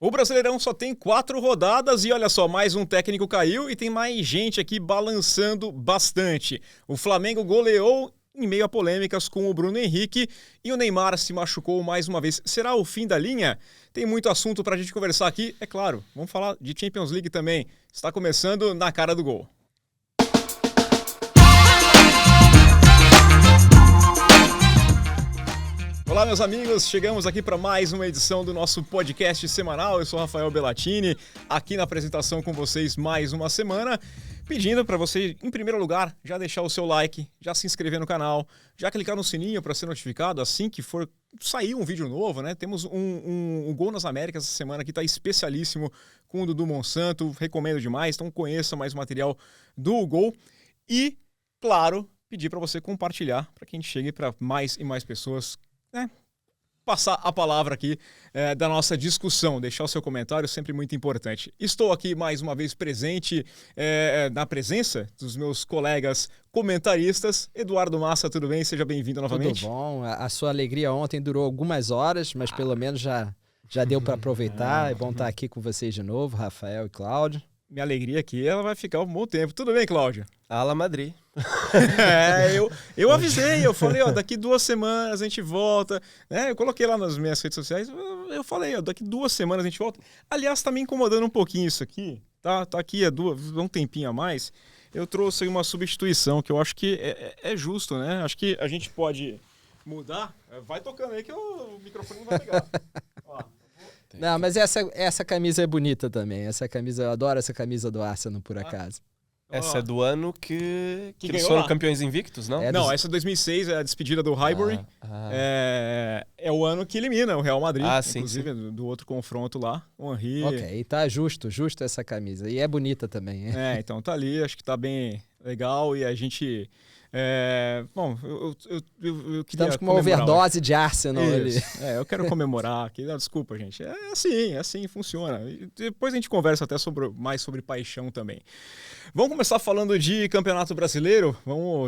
O Brasileirão só tem 4 rodadas e olha só, mais um técnico caiu e tem mais gente aqui balançando bastante. O Flamengo goleou em meio a polêmicas com o Bruno Henrique e o Neymar se machucou mais uma vez. Será o fim da linha? Tem muito assunto pra gente conversar aqui, é claro. Vamos falar de Champions League também. Está começando Na Cara do Gol. Olá, meus amigos, chegamos aqui para mais uma edição do nosso podcast semanal. Eu sou Rafael Bellatini, aqui na apresentação com vocês mais uma semana, pedindo para você, em primeiro lugar, já deixar o seu like, já se inscrever no canal, já clicar no sininho para ser notificado assim que for sair um vídeo novo, né? Temos um Gol nas Américas essa semana que está especialíssimo com o Dudu Monsanto, recomendo demais, então conheça mais material do Gol e, claro, pedir para você compartilhar para que a gente chegue para mais e mais pessoas, passar a palavra aqui da nossa discussão, deixar o seu comentário, sempre muito importante. Estou aqui mais uma vez presente na presença dos meus colegas comentaristas. Eduardo Massa, tudo bem? Seja bem-vindo novamente. Tudo bom, a sua alegria ontem durou algumas horas, mas pelo menos já deu para aproveitar. É bom estar aqui com vocês de novo, Rafael e Cláudio. Minha alegria aqui, ela vai ficar um bom tempo. Tudo bem, Cláudio? Ala Madrid. Eu avisei, eu falei, daqui 2 semanas a gente volta, né? Eu coloquei lá nas minhas redes sociais, eu falei, daqui 2 semanas a gente volta. Aliás, tá me incomodando um pouquinho isso aqui, tá aqui um tempinho a mais. Eu trouxe aí uma substituição que eu acho que é justo, né? Acho que a gente pode mudar. Vai tocando aí que o microfone não vai pegar. Ó. Não, mas essa camisa é bonita também. Essa camisa, eu adoro essa camisa do Arsenal, por acaso. Essa é do ano que eles ganhou foram lá. campeões invictos, não? Não, essa é 2006, é a despedida do Highbury. É o ano que elimina o Real Madrid, inclusive, sim. Do outro confronto lá, o Henry. Ok, e tá justo essa camisa. E é bonita também. Então tá ali, acho que tá bem legal e a gente... Bom, eu queria Estamos com uma overdose de Arsenal ali. Eu quero comemorar aqui. Não, desculpa, gente. É assim, funciona. E depois a gente conversa até mais sobre paixão também. Vamos começar falando de Campeonato Brasileiro.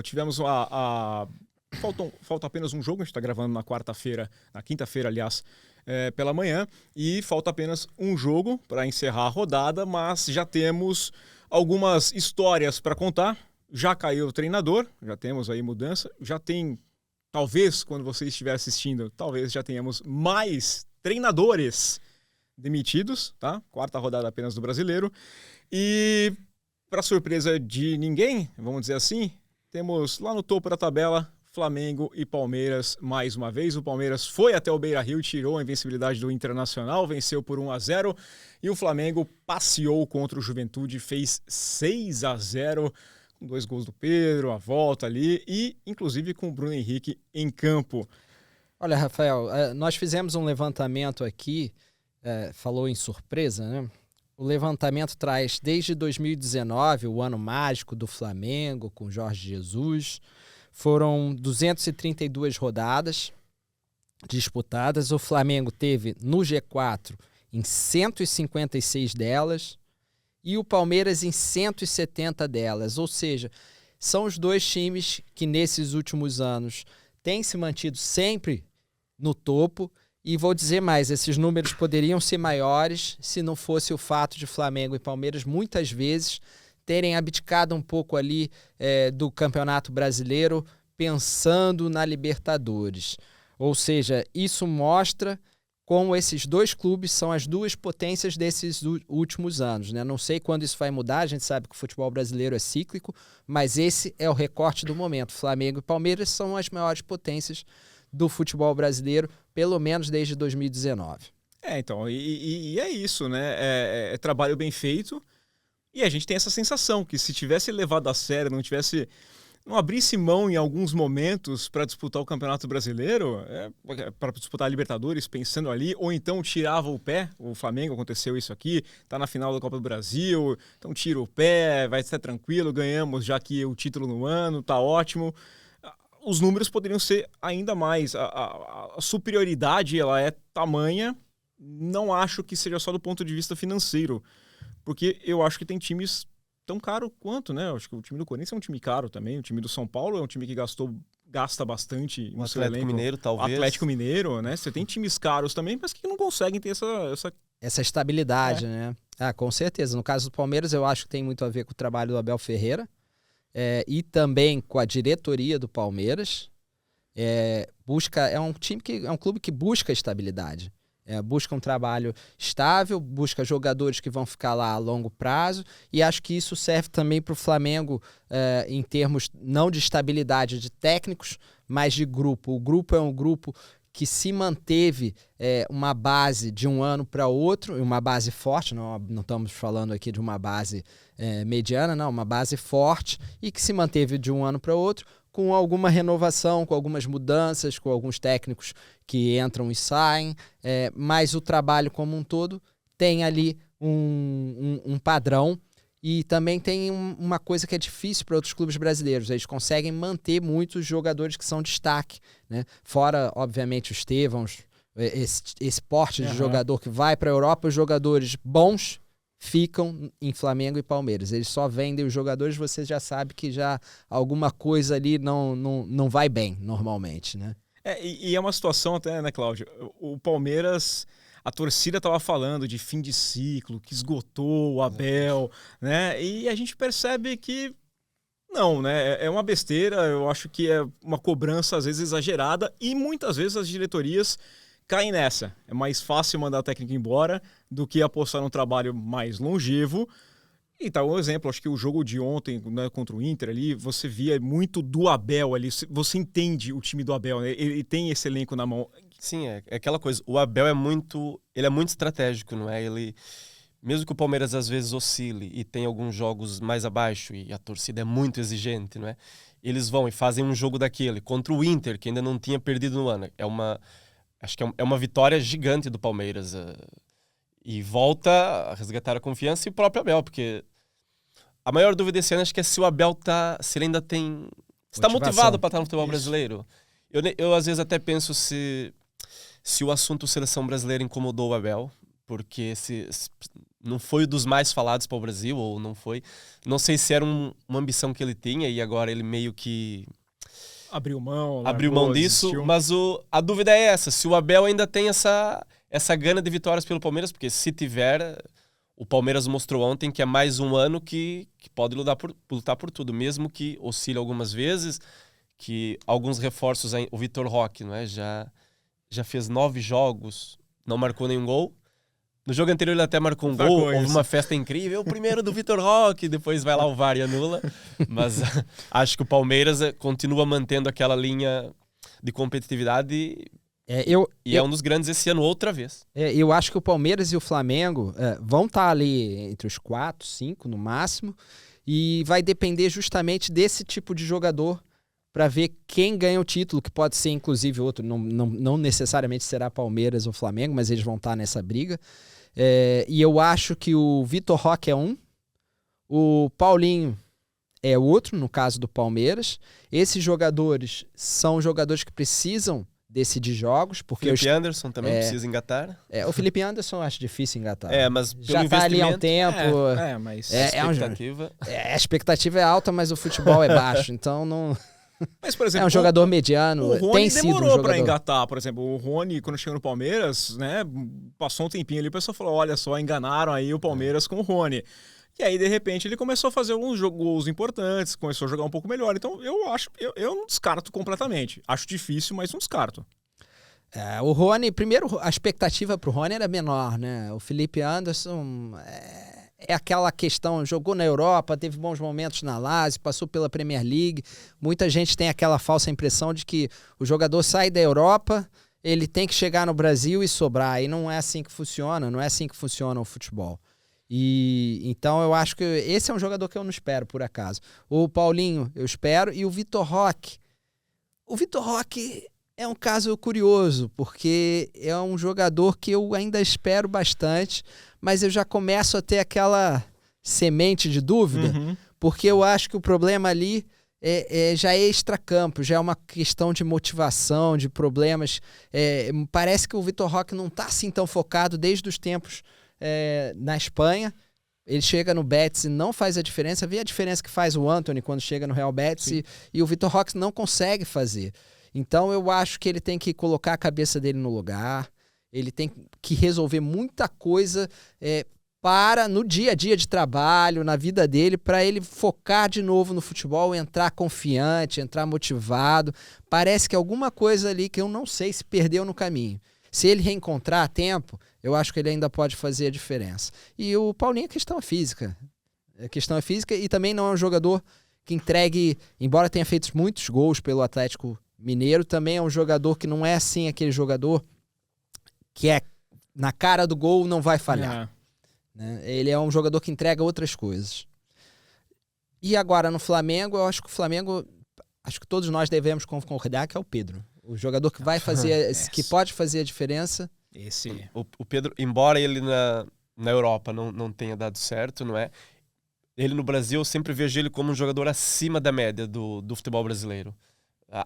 Tivemos falta apenas um jogo, a gente está gravando na quinta-feira, aliás, pela manhã, e falta apenas um jogo para encerrar a rodada, mas já temos algumas histórias para contar. Já caiu o treinador, já temos aí mudança, já tem, talvez, quando você estiver assistindo, talvez já tenhamos mais treinadores demitidos, tá? 4ª rodada apenas do Brasileiro. E, para surpresa de ninguém, vamos dizer assim, temos lá no topo da tabela Flamengo e Palmeiras mais uma vez. O Palmeiras foi até o Beira-Rio, tirou a invencibilidade do Internacional, venceu por 1-0. E o Flamengo passeou contra o Juventude, fez 6-0. 2 gols do Pedro, a volta ali e, inclusive, com o Bruno Henrique em campo. Olha, Rafael, nós fizemos um levantamento aqui, falou em surpresa, né? O levantamento traz desde 2019, o ano mágico do Flamengo, com Jorge Jesus. Foram 232 rodadas disputadas. O Flamengo teve no G4 em 156 delas. E o Palmeiras em 170 delas, ou seja, são os 2 times que nesses últimos anos têm se mantido sempre no topo. E vou dizer mais, esses números poderiam ser maiores se não fosse o fato de Flamengo e Palmeiras muitas vezes terem abdicado um pouco ali do Campeonato Brasileiro pensando na Libertadores. Ou seja, isso mostra como esses 2 clubes são as 2 potências desses últimos anos, né? Não sei quando isso vai mudar, a gente sabe que o futebol brasileiro é cíclico, mas esse é o recorte do momento. Flamengo e Palmeiras são as maiores potências do futebol brasileiro, pelo menos desde 2019. Então, e é isso, né? É trabalho bem feito e a gente tem essa sensação que se tivesse levado a sério, não abrisse mão em alguns momentos para disputar o Campeonato Brasileiro, para disputar a Libertadores, pensando ali, ou então tirava o pé, o Flamengo aconteceu isso aqui, está na final da Copa do Brasil, então tira o pé, vai ser tranquilo, ganhamos já que o título no ano, tá ótimo. Os números poderiam ser ainda mais, a superioridade ela é tamanha, não acho que seja só do ponto de vista financeiro, porque eu acho que tem times tão caro quanto, né? Eu acho que o time do Corinthians é um time caro também. O time do São Paulo é um time que gasta bastante no seu elenco. Atlético Mineiro, talvez. Atlético Mineiro, né? Você tem times caros também, mas que não conseguem ter essa essa estabilidade, né? Com certeza. No caso do Palmeiras, eu acho que tem muito a ver com o trabalho do Abel Ferreira e também com a diretoria do Palmeiras. É um clube que busca estabilidade. Busca um trabalho estável, busca jogadores que vão ficar lá a longo prazo, e acho que isso serve também para o Flamengo em termos não de estabilidade de técnicos, mas de grupo. O grupo é um grupo que se manteve uma base de um ano para outro, uma base forte, não estamos falando aqui de uma base mediana, não, uma base forte, e que se manteve de um ano para outro, com alguma renovação, com algumas mudanças, com alguns técnicos que entram e saem, mas o trabalho como um todo tem ali um padrão, e também tem uma coisa que é difícil para outros clubes brasileiros: eles conseguem manter muitos jogadores que são destaque, né? Fora, obviamente, o Estevão, esse porte de jogador que vai para a Europa, os jogadores bons ficam em Flamengo e Palmeiras. Eles só vendem os jogadores, você já sabe que já alguma coisa ali não vai bem, normalmente, né? E é uma situação até, né, Cláudio? O Palmeiras, a torcida estava falando de fim de ciclo, que esgotou o Abel, né? E a gente percebe que não, né? É uma besteira, eu acho que é uma cobrança às vezes exagerada, e muitas vezes as diretorias caem nessa. É mais fácil mandar o técnico embora do que apostar num trabalho mais longevo. E tá um exemplo, acho que o jogo de ontem, né, contra o Inter ali, você via muito do Abel ali, você entende o time do Abel, né? Ele tem esse elenco na mão. Sim, é aquela coisa, o Abel é muito estratégico, não é? Ele, mesmo que o Palmeiras às vezes oscile e tem alguns jogos mais abaixo e a torcida é muito exigente, não é? Eles vão e fazem um jogo daquele contra o Inter, que ainda não tinha perdido no ano. Acho que é uma vitória gigante do Palmeiras. E volta a resgatar a confiança, e o próprio Abel, porque a maior dúvida desse ano acho que é se o Abel se ele ainda tem... está motivado para estar no futebol brasileiro. Eu às vezes até penso se o assunto seleção brasileira incomodou o Abel, porque se não foi um dos mais falados para o Brasil, ou não foi. Não sei se era uma ambição que ele tinha e agora ele meio que abriu mão disso, desistiu. Mas a dúvida é essa, se o Abel ainda tem essa gana de vitórias pelo Palmeiras, porque se tiver, o Palmeiras mostrou ontem que é mais um ano que pode lutar por tudo, mesmo que oscile algumas vezes, que alguns reforços, o Vitor Roque, não é? Já fez 9 jogos, não marcou nenhum gol. No jogo anterior ele até marcou um gol, houve uma festa incrível, o primeiro do Vitor Roque, depois vai lá o VAR e anula. Mas acho que o Palmeiras continua mantendo aquela linha de competitividade e é um dos grandes esse ano outra vez. Eu acho que o Palmeiras e o Flamengo vão estar ali entre os 4, 5 no máximo, e vai depender justamente desse tipo de jogador para ver quem ganha o título, que pode ser inclusive outro, não necessariamente será Palmeiras ou Flamengo, mas eles vão estar nessa briga. E eu acho que o Vitor Roque é um, o Paulinho é outro, no caso do Palmeiras. Esses jogadores são jogadores que precisam decidir jogos, porque Felipe Anderson também precisa engatar. O Felipe Anderson eu acho difícil engatar. Mas já está ali há um tempo. Mas a expectativa é alta, mas o futebol é baixo, então não... Mas, por exemplo, é um jogador mediano. O Rony tem sido demorou um para engatar, por exemplo. O Rony, quando chegou no Palmeiras, né, passou um tempinho ali, o pessoal falou: olha só, enganaram aí o Palmeiras com o Rony. E aí, de repente, ele começou a fazer alguns gols importantes, começou a jogar um pouco melhor. Então, eu não descarto completamente. Acho difícil, mas não descarto. O Rony, primeiro, a expectativa para o Rony era menor, né? O Felipe Anderson é aquela questão, jogou na Europa, teve bons momentos na Lazio, passou pela Premier League. Muita gente tem aquela falsa impressão de que o jogador sai da Europa, ele tem que chegar no Brasil e sobrar. E não é assim que funciona, não é assim que funciona o futebol. E então eu acho que esse é um jogador que eu não espero, por acaso. O Paulinho eu espero, e o Vitor Roque. O Vitor Roque é um caso curioso, porque é um jogador que eu ainda espero bastante, mas eu já começo a ter aquela semente de dúvida, porque eu acho que o problema ali já é extracampo, já é uma questão de motivação, de problemas. Parece que o Vitor Roque não está assim tão focado desde os tempos na Espanha. Ele chega no Betis e não faz a diferença. Vê a diferença que faz o Antony quando chega no Real Betis, e o Vitor Roque não consegue fazer. Então eu acho que ele tem que colocar a cabeça dele no lugar. ele tem que resolver muita coisa para no dia a dia de trabalho, na vida dele, para ele focar de novo no futebol, entrar confiante, entrar motivado. Parece que alguma coisa ali que eu não sei se perdeu no caminho. Se ele reencontrar a tempo, eu acho que ele ainda pode fazer a diferença. E o Paulinho, a questão é física. A questão é física e também não é um jogador que entregue, embora tenha feito muitos gols pelo Atlético Mineiro, também é um jogador que não é assim aquele jogador que é na cara do gol não vai falhar. Né? Ele é um jogador que entrega outras coisas. E agora no Flamengo, eu acho que o Flamengo, acho que todos nós devemos concordar que é o Pedro. O jogador que vai fazer, que pode fazer a diferença. O Pedro, embora ele na Europa não tenha dado certo, não é? Ele no Brasil, eu sempre vejo ele como um jogador acima da média do futebol brasileiro.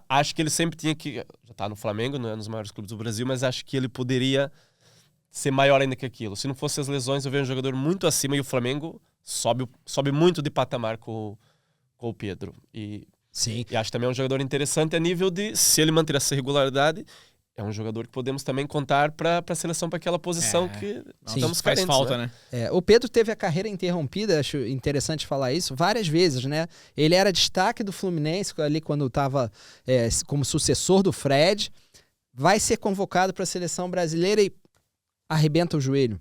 Acho que ele sempre tinha que... Já está no Flamengo, não é nos maiores clubes do Brasil, mas acho que ele poderia ser maior ainda que aquilo. Se não fosse as lesões, eu vejo um jogador muito acima e o Flamengo sobe muito de patamar com o Pedro. Sim. E acho também um jogador interessante a nível de, se ele manter essa regularidade, é um jogador que podemos também contar para a seleção, para aquela posição que estamos carentes. Faz falta, né? O Pedro teve a carreira interrompida, acho interessante falar isso, várias vezes, né? Ele era destaque do Fluminense ali quando estava como sucessor do Fred, vai ser convocado para a seleção brasileira e arrebenta o joelho.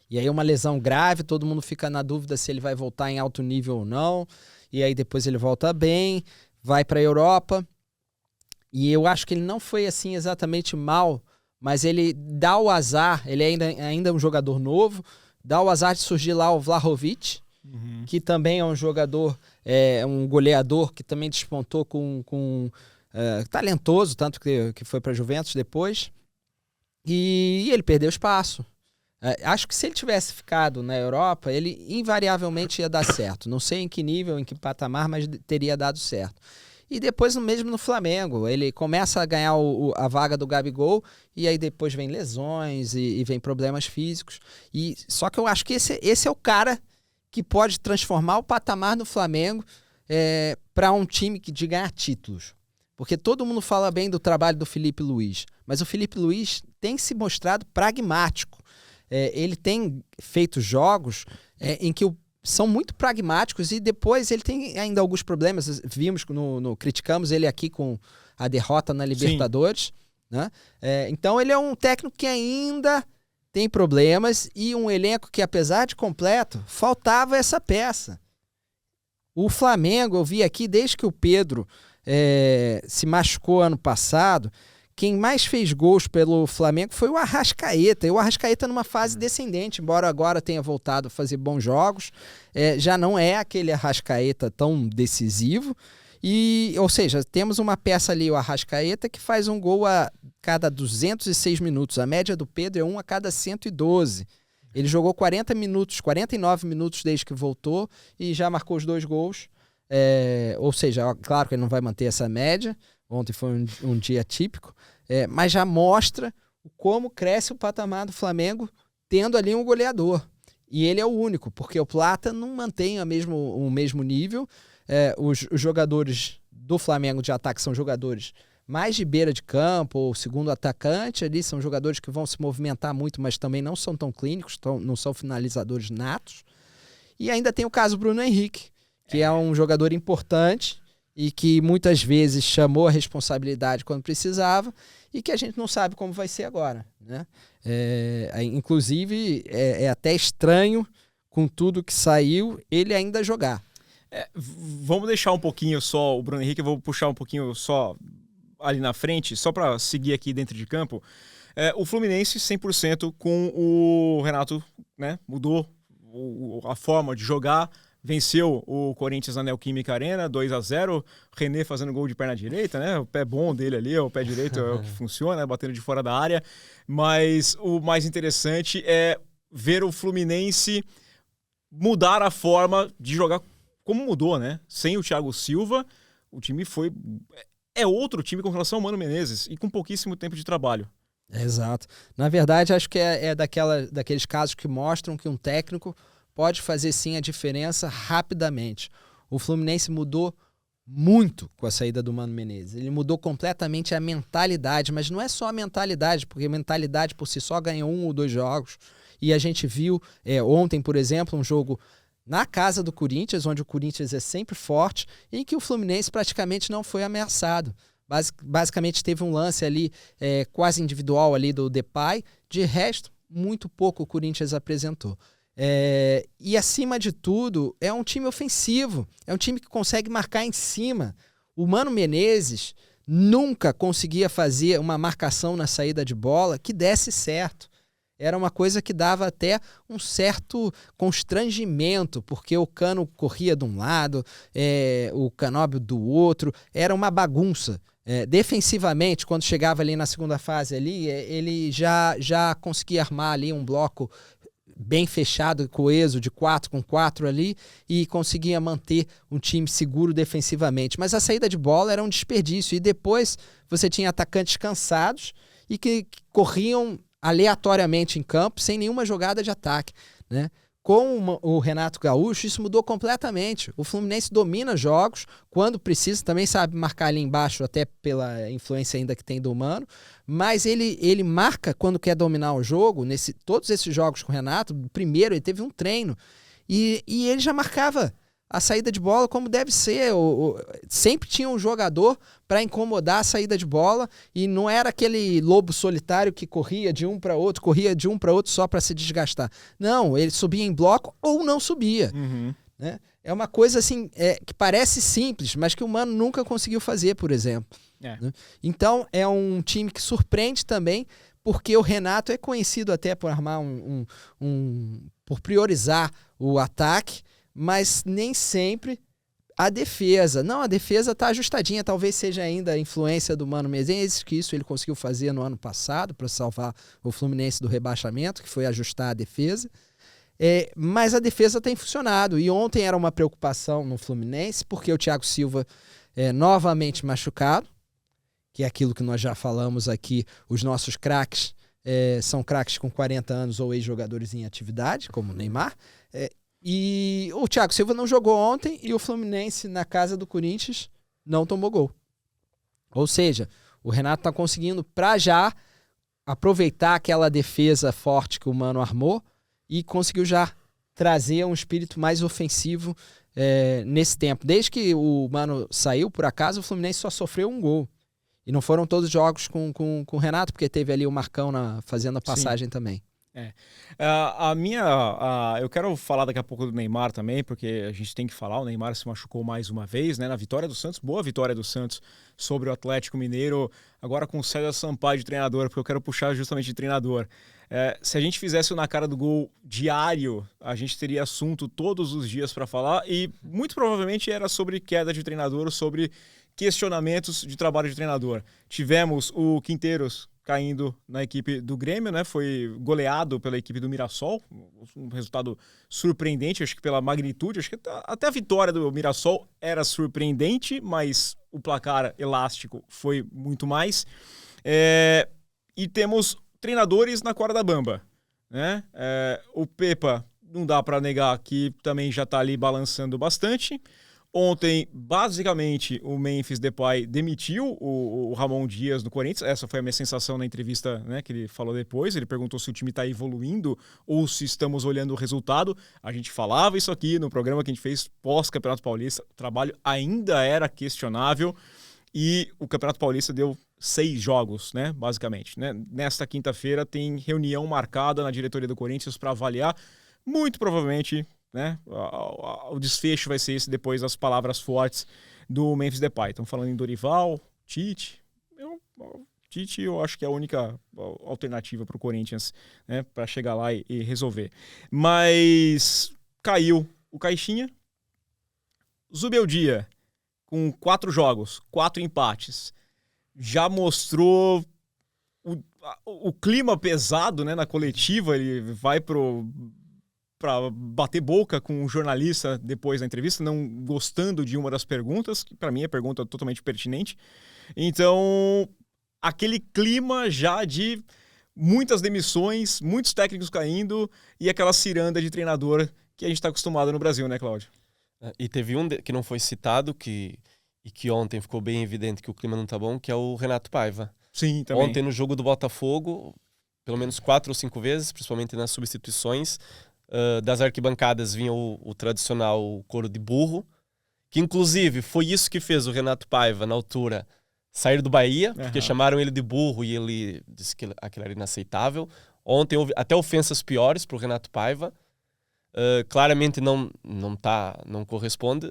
E aí uma lesão grave, todo mundo fica na dúvida se ele vai voltar em alto nível ou não. E aí depois ele volta bem, vai para a Europa. E eu acho que ele não foi assim exatamente mal, mas ele dá o azar, ele ainda é um jogador novo, dá o azar de surgir lá o Vlahovic, que também é um jogador, um goleador que também despontou com talentoso, tanto que foi para a Juventus depois. E ele perdeu espaço. Acho que se ele tivesse ficado na Europa, ele invariavelmente ia dar certo. Não sei em que nível, em que patamar, mas teria dado certo. E depois mesmo no Flamengo, ele começa a ganhar a vaga do Gabigol e aí depois vem lesões e vem problemas físicos. Só que eu acho que esse é o cara que pode transformar o patamar do Flamengo para um time de ganhar títulos. Porque todo mundo fala bem do trabalho do Felipe Luiz, mas o Felipe Luiz tem se mostrado pragmático. Ele tem feito jogos em que são muito pragmáticos e depois ele tem ainda alguns problemas. Vimos, criticamos ele aqui com a derrota na Libertadores. Né? Então ele é um técnico que ainda tem problemas e um elenco que, apesar de completo, faltava essa peça. O Flamengo, eu vi aqui, desde que o Pedro se machucou ano passado, quem mais fez gols pelo Flamengo foi o Arrascaeta. E o Arrascaeta numa fase descendente, embora agora tenha voltado a fazer bons jogos, já não é aquele Arrascaeta tão decisivo. Ou seja, temos uma peça ali, o Arrascaeta, que faz um gol a cada 206 minutos. A média do Pedro é 1 a cada 112. Ele jogou 49 minutos desde que voltou e já marcou os 2 gols. Ou seja, claro que ele não vai manter essa média. Ontem foi um dia típico, mas já mostra como cresce o patamar do Flamengo tendo ali um goleador. E ele é o único, porque o Plata não mantém o mesmo nível. Os jogadores do Flamengo de ataque são jogadores mais de beira de campo, ou segundo atacante ali, são jogadores que vão se movimentar muito, mas também não são tão clínicos, não são finalizadores natos. E ainda tem o caso Bruno Henrique, que é um jogador importante e que muitas vezes chamou a responsabilidade quando precisava e que a gente não sabe como vai ser agora. Né? Inclusive, é até estranho, com tudo que saiu, ele ainda jogar. Vamos deixar um pouquinho só o Bruno Henrique, eu vou puxar um pouquinho só ali na frente, só para seguir aqui dentro de campo. O Fluminense 100% com o Renato, né? Mudou a forma de jogar. Venceu o Corinthians na Neoquímica Arena, 2-0. René fazendo gol de perna direita, né? O pé bom dele ali, o pé direito é o que funciona, batendo de fora da área. Mas o mais interessante é ver o Fluminense mudar a forma de jogar como mudou, né? Sem o Thiago Silva, o time é outro time com relação ao Mano Menezes e com pouquíssimo tempo de trabalho. Exato. Na verdade, acho que daqueles casos que mostram que um técnico pode fazer sim a diferença rapidamente. O Fluminense mudou muito com a saída do Mano Menezes. Ele mudou completamente a mentalidade, mas não é só a mentalidade, porque a mentalidade por si só ganhou 1 ou 2 jogos. E a gente viu ontem, por exemplo, um jogo na casa do Corinthians, onde o Corinthians é sempre forte, em que o Fluminense praticamente não foi ameaçado. Basicamente teve um lance ali quase individual ali do Depay, de resto, muito pouco o Corinthians apresentou. E acima de tudo, é um time ofensivo, é um time que consegue marcar em cima. O Mano Menezes nunca conseguia fazer uma marcação na saída de bola que desse certo. Era uma coisa que dava até um certo constrangimento, porque o Cano corria de um lado, o Canóbio do outro, era uma bagunça. Defensivamente, quando chegava ali na segunda fase, ali, ele já conseguia armar ali um bloco bem fechado, coeso, de 4-4 ali, e conseguia manter um time seguro defensivamente. Mas a saída de bola era um desperdício, e depois você tinha atacantes cansados e que corriam aleatoriamente em campo, sem nenhuma jogada de ataque, né? Com o Renato Gaúcho, isso mudou completamente. O Fluminense domina jogos, quando precisa, também sabe marcar ali embaixo, até pela influência ainda que tem do Mano, mas ele marca quando quer dominar o jogo. Todos esses jogos com o Renato, primeiro ele teve um treino, e ele já marcava a saída de bola como deve ser. Sempre tinha um jogador para incomodar a saída de bola, e não era aquele lobo solitário que corria de um para outro só para se desgastar. Não, ele subia em bloco ou não subia. Né? É uma coisa assim que parece simples, mas que o Mano nunca conseguiu fazer, por exemplo. Né? Então é um time que surpreende também, porque o Renato é conhecido até por armar por priorizar o ataque, mas nem sempre a defesa. Não, a defesa está ajustadinha, talvez seja ainda a influência do Mano Menezes, que isso ele conseguiu fazer no ano passado para salvar o Fluminense do rebaixamento, que foi ajustar a defesa. Mas a defesa tem funcionado, e ontem era uma preocupação no Fluminense, porque o Thiago Silva novamente machucado, que é aquilo que nós já falamos aqui, os nossos craques são craques com 40 anos ou ex-jogadores em atividade, como o Neymar. E o Thiago Silva não jogou ontem, e o Fluminense, na casa do Corinthians, não tomou gol. Ou seja, o Renato está conseguindo, para já, aproveitar aquela defesa forte que o Mano armou e conseguiu já trazer um espírito mais ofensivo nesse tempo. Desde que o Mano saiu, por acaso, o Fluminense só sofreu um gol. E não foram todos os jogos com o Renato, porque teve ali o Marcão fazendo a passagem. Sim. Também. Eu quero falar daqui a pouco do Neymar também, porque a gente tem que falar, o Neymar se machucou mais uma vez, né, na vitória do Santos, boa vitória do Santos sobre o Atlético Mineiro, agora com o César Sampaio de treinador, porque eu quero puxar justamente de treinador. Se a gente fizesse o Na Cara do Gol diário, a gente teria assunto todos os dias para falar, e muito provavelmente era sobre queda de treinador, sobre questionamentos de trabalho de treinador. Tivemos o Quinteiros caindo na equipe do Grêmio, né? Foi goleado pela equipe do Mirassol, um resultado surpreendente, acho que pela magnitude, acho que até a vitória do Mirassol era surpreendente, mas o placar elástico foi muito mais. E temos treinadores na corda bamba, né? O Pepa, não dá para negar que também já está ali balançando bastante. Ontem, basicamente, o Memphis Depay demitiu o Ramon Dias no Corinthians. Essa foi a minha sensação na entrevista, né, que ele falou depois. Ele perguntou se o time está evoluindo ou se estamos olhando o resultado. A gente falava isso aqui no programa que a gente fez pós-Campeonato Paulista. O trabalho ainda era questionável e o Campeonato Paulista deu 6 jogos, né, basicamente. Né? Nesta quinta-feira tem reunião marcada na diretoria do Corinthians para avaliar, muito provavelmente, né? O desfecho vai ser esse depois das palavras fortes do Memphis Depay. Estão falando em Dorival, Tite. Tite eu acho que é a única alternativa para o Corinthians, né, para chegar lá e resolver. Mas caiu o Caixinha. Zubeldia, com 4 jogos, 4 empates, já mostrou o clima pesado, né, na coletiva. Ele vai para bater boca com um jornalista depois da entrevista, não gostando de uma das perguntas, que para mim é pergunta totalmente pertinente. Então, aquele clima já de muitas demissões, muitos técnicos caindo e aquela ciranda de treinador que a gente está acostumado no Brasil, né, Cláudio? E teve um que não foi citado, que e que ontem ficou bem evidente que o clima não tá bom, que é o Renato Paiva. Sim, também. Ontem no jogo do Botafogo, pelo menos 4 ou 5 vezes, principalmente nas substituições, das arquibancadas vinha o tradicional coro de burro, que inclusive foi isso que fez o Renato Paiva, na altura, sair do Bahia, porque chamaram ele de burro e ele disse que aquilo era inaceitável. Ontem houve até ofensas piores para o Renato Paiva. Claramente não corresponde.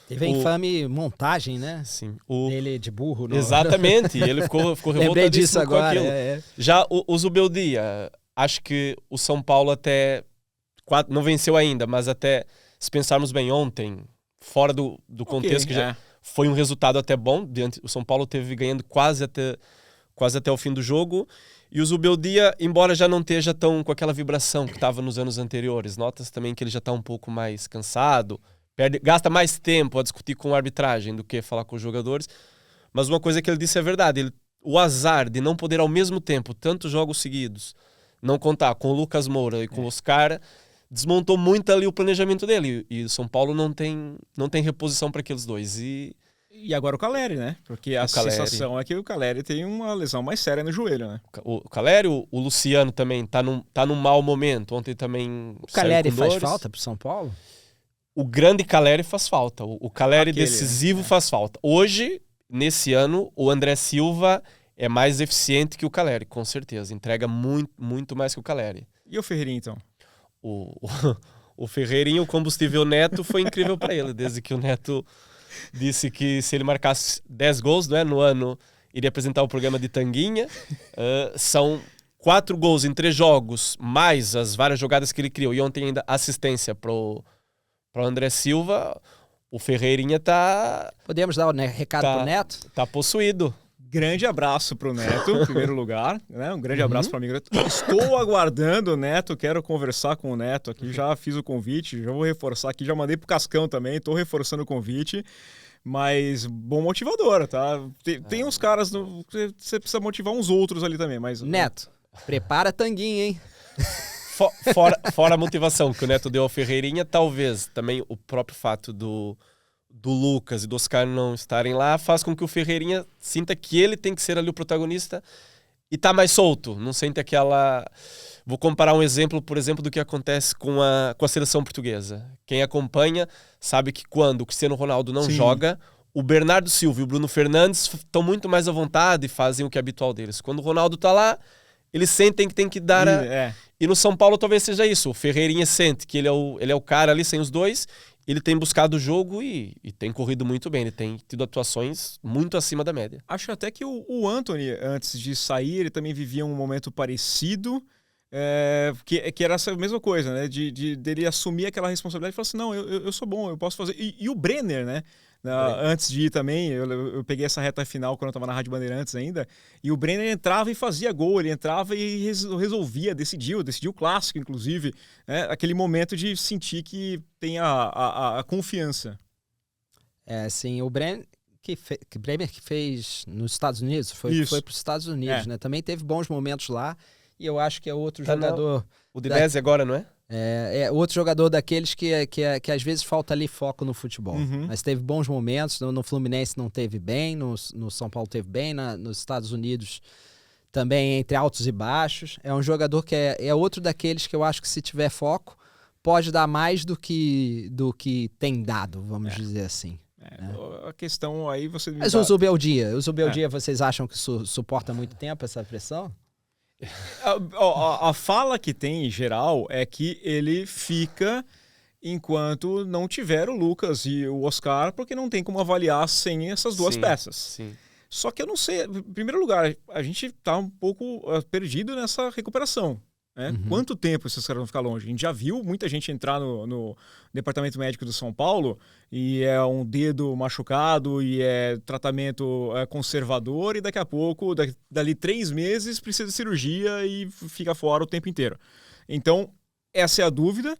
Teve a infame montagem, né? Sim. Ele de burro. Exatamente. Ele ficou revoltadíssimo. Lembrei disso agora. Com aquilo. Já o Zubeldia, acho que o São Paulo até não venceu ainda, mas até, se pensarmos bem, ontem, fora do contexto, que já foi um resultado até bom. O São Paulo teve ganhando quase até o fim do jogo. E o Zubeldia, embora já não esteja tão com aquela vibração que estava nos anos anteriores, nota-se também que ele já está um pouco mais cansado, gasta mais tempo a discutir com a arbitragem do que falar com os jogadores. Mas uma coisa que ele disse é verdade. O azar de não poder ao mesmo tempo tantos jogos seguidos, não contar com o Lucas Moura e com o Oscar, desmontou muito ali o planejamento dele. E o São Paulo não tem reposição para aqueles dois. E agora o Caleri, né? Porque a sensação é que o Caleri tem uma lesão mais séria no joelho, né? O Caleri, o Luciano também tá num mau momento. Ontem também o Caleri faz falta pro São Paulo? O grande Caleri faz falta. O Caleri decisivo faz falta. Hoje, nesse ano, o André Silva é mais eficiente que o Caleri, com certeza. Entrega muito, muito mais que o Caleri. E o Ferreirinha, então? O Ferreirinha, o combustível Neto foi incrível para ele, desde que o Neto disse que se ele marcasse 10 gols, né, no ano, iria apresentar o programa de Tanguinha. São 4 gols em 3 jogos, mais as várias jogadas que ele criou. E ontem ainda assistência pro André Silva. O Ferreirinha tá... Podemos dar um recado pro Neto? Tá possuído. Grande abraço pro Neto, em primeiro lugar, né? Um grande abraço para mim. Estou aguardando o Neto, quero conversar com o Neto aqui, já fiz o convite, já vou reforçar aqui, já mandei pro Cascão também, estou reforçando o convite, mas bom motivador, tá? Tem uns caras, você precisa motivar uns outros ali também, mas... Neto, prepara a tanguinha, hein? Fora a motivação que o Neto deu ao Ferreirinha, talvez também o próprio fato do Lucas e do Oscar não estarem lá faz com que o Ferreirinha sinta que ele tem que ser ali o protagonista e tá mais solto, não sente aquela... Vou comparar um exemplo, por exemplo, do que acontece com a seleção portuguesa. Quem acompanha sabe que quando o Cristiano Ronaldo não joga, o Bernardo Silva e o Bruno Fernandes estão muito mais à vontade e fazem o que é habitual deles. Quando o Ronaldo tá lá, eles sentem que tem que dar E no São Paulo talvez seja isso. O Ferreirinha sente que ele é o cara ali sem os dois. Ele tem buscado o jogo e tem corrido muito bem. Ele tem tido atuações muito acima da média. Acho até que o Antony, antes de sair, ele também vivia um momento parecido, que era essa mesma coisa, né? Dele assumir aquela responsabilidade e falar assim, não, eu sou bom, eu posso fazer. E o Brenner, né? Antes de ir também, eu peguei essa reta final quando eu estava na Rádio Bandeirantes ainda, e o Brenner entrava e fazia gol, ele entrava e resolvia, decidiu o clássico, inclusive, né? Aquele momento de sentir que tem a confiança. Sim, o Brenner que fez nos Estados Unidos, foi para os Estados Unidos, né? Também teve bons momentos lá, e eu acho que é outro jogador... O Dinese agora, não é? É outro jogador daqueles que às vezes falta ali foco no futebol. Mas teve bons momentos, no Fluminense não teve bem, no São Paulo teve bem, nos Estados Unidos também entre altos e baixos. É um jogador que é outro daqueles que eu acho que se tiver foco, pode dar mais do que tem dado, vamos dizer assim. A questão aí você... Mas o Zubeldia, vocês acham que suporta muito tempo essa pressão? A fala que tem em geral é que ele fica enquanto não tiver o Lucas e o Oscar, porque não tem como avaliar sem essas duas peças. Sim. Só que eu não sei, em primeiro lugar, a gente está um pouco perdido nessa recuperação. Né? Quanto tempo esses caras vão ficar longe? A gente já viu muita gente entrar no departamento médico do São Paulo e é um dedo machucado e é tratamento conservador e daqui a pouco, dali 3 meses, precisa de cirurgia e fica fora o tempo inteiro. Então, essa é a dúvida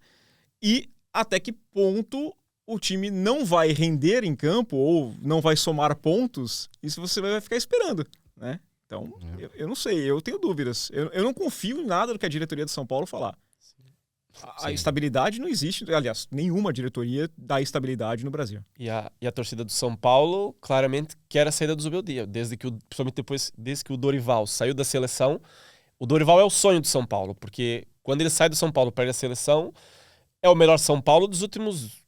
e até que ponto o time não vai render em campo ou não vai somar pontos, isso você vai ficar esperando, né? Então, eu não sei, eu tenho dúvidas. Eu não confio em nada do que a diretoria de São Paulo falar. A estabilidade não existe, aliás, nenhuma diretoria dá estabilidade no Brasil. E a torcida do São Paulo claramente quer a saída do Zubeldia, principalmente desde que o Dorival saiu da seleção. O Dorival é o sonho do São Paulo, porque quando ele sai do São Paulo para ir à seleção, é o melhor São Paulo dos últimos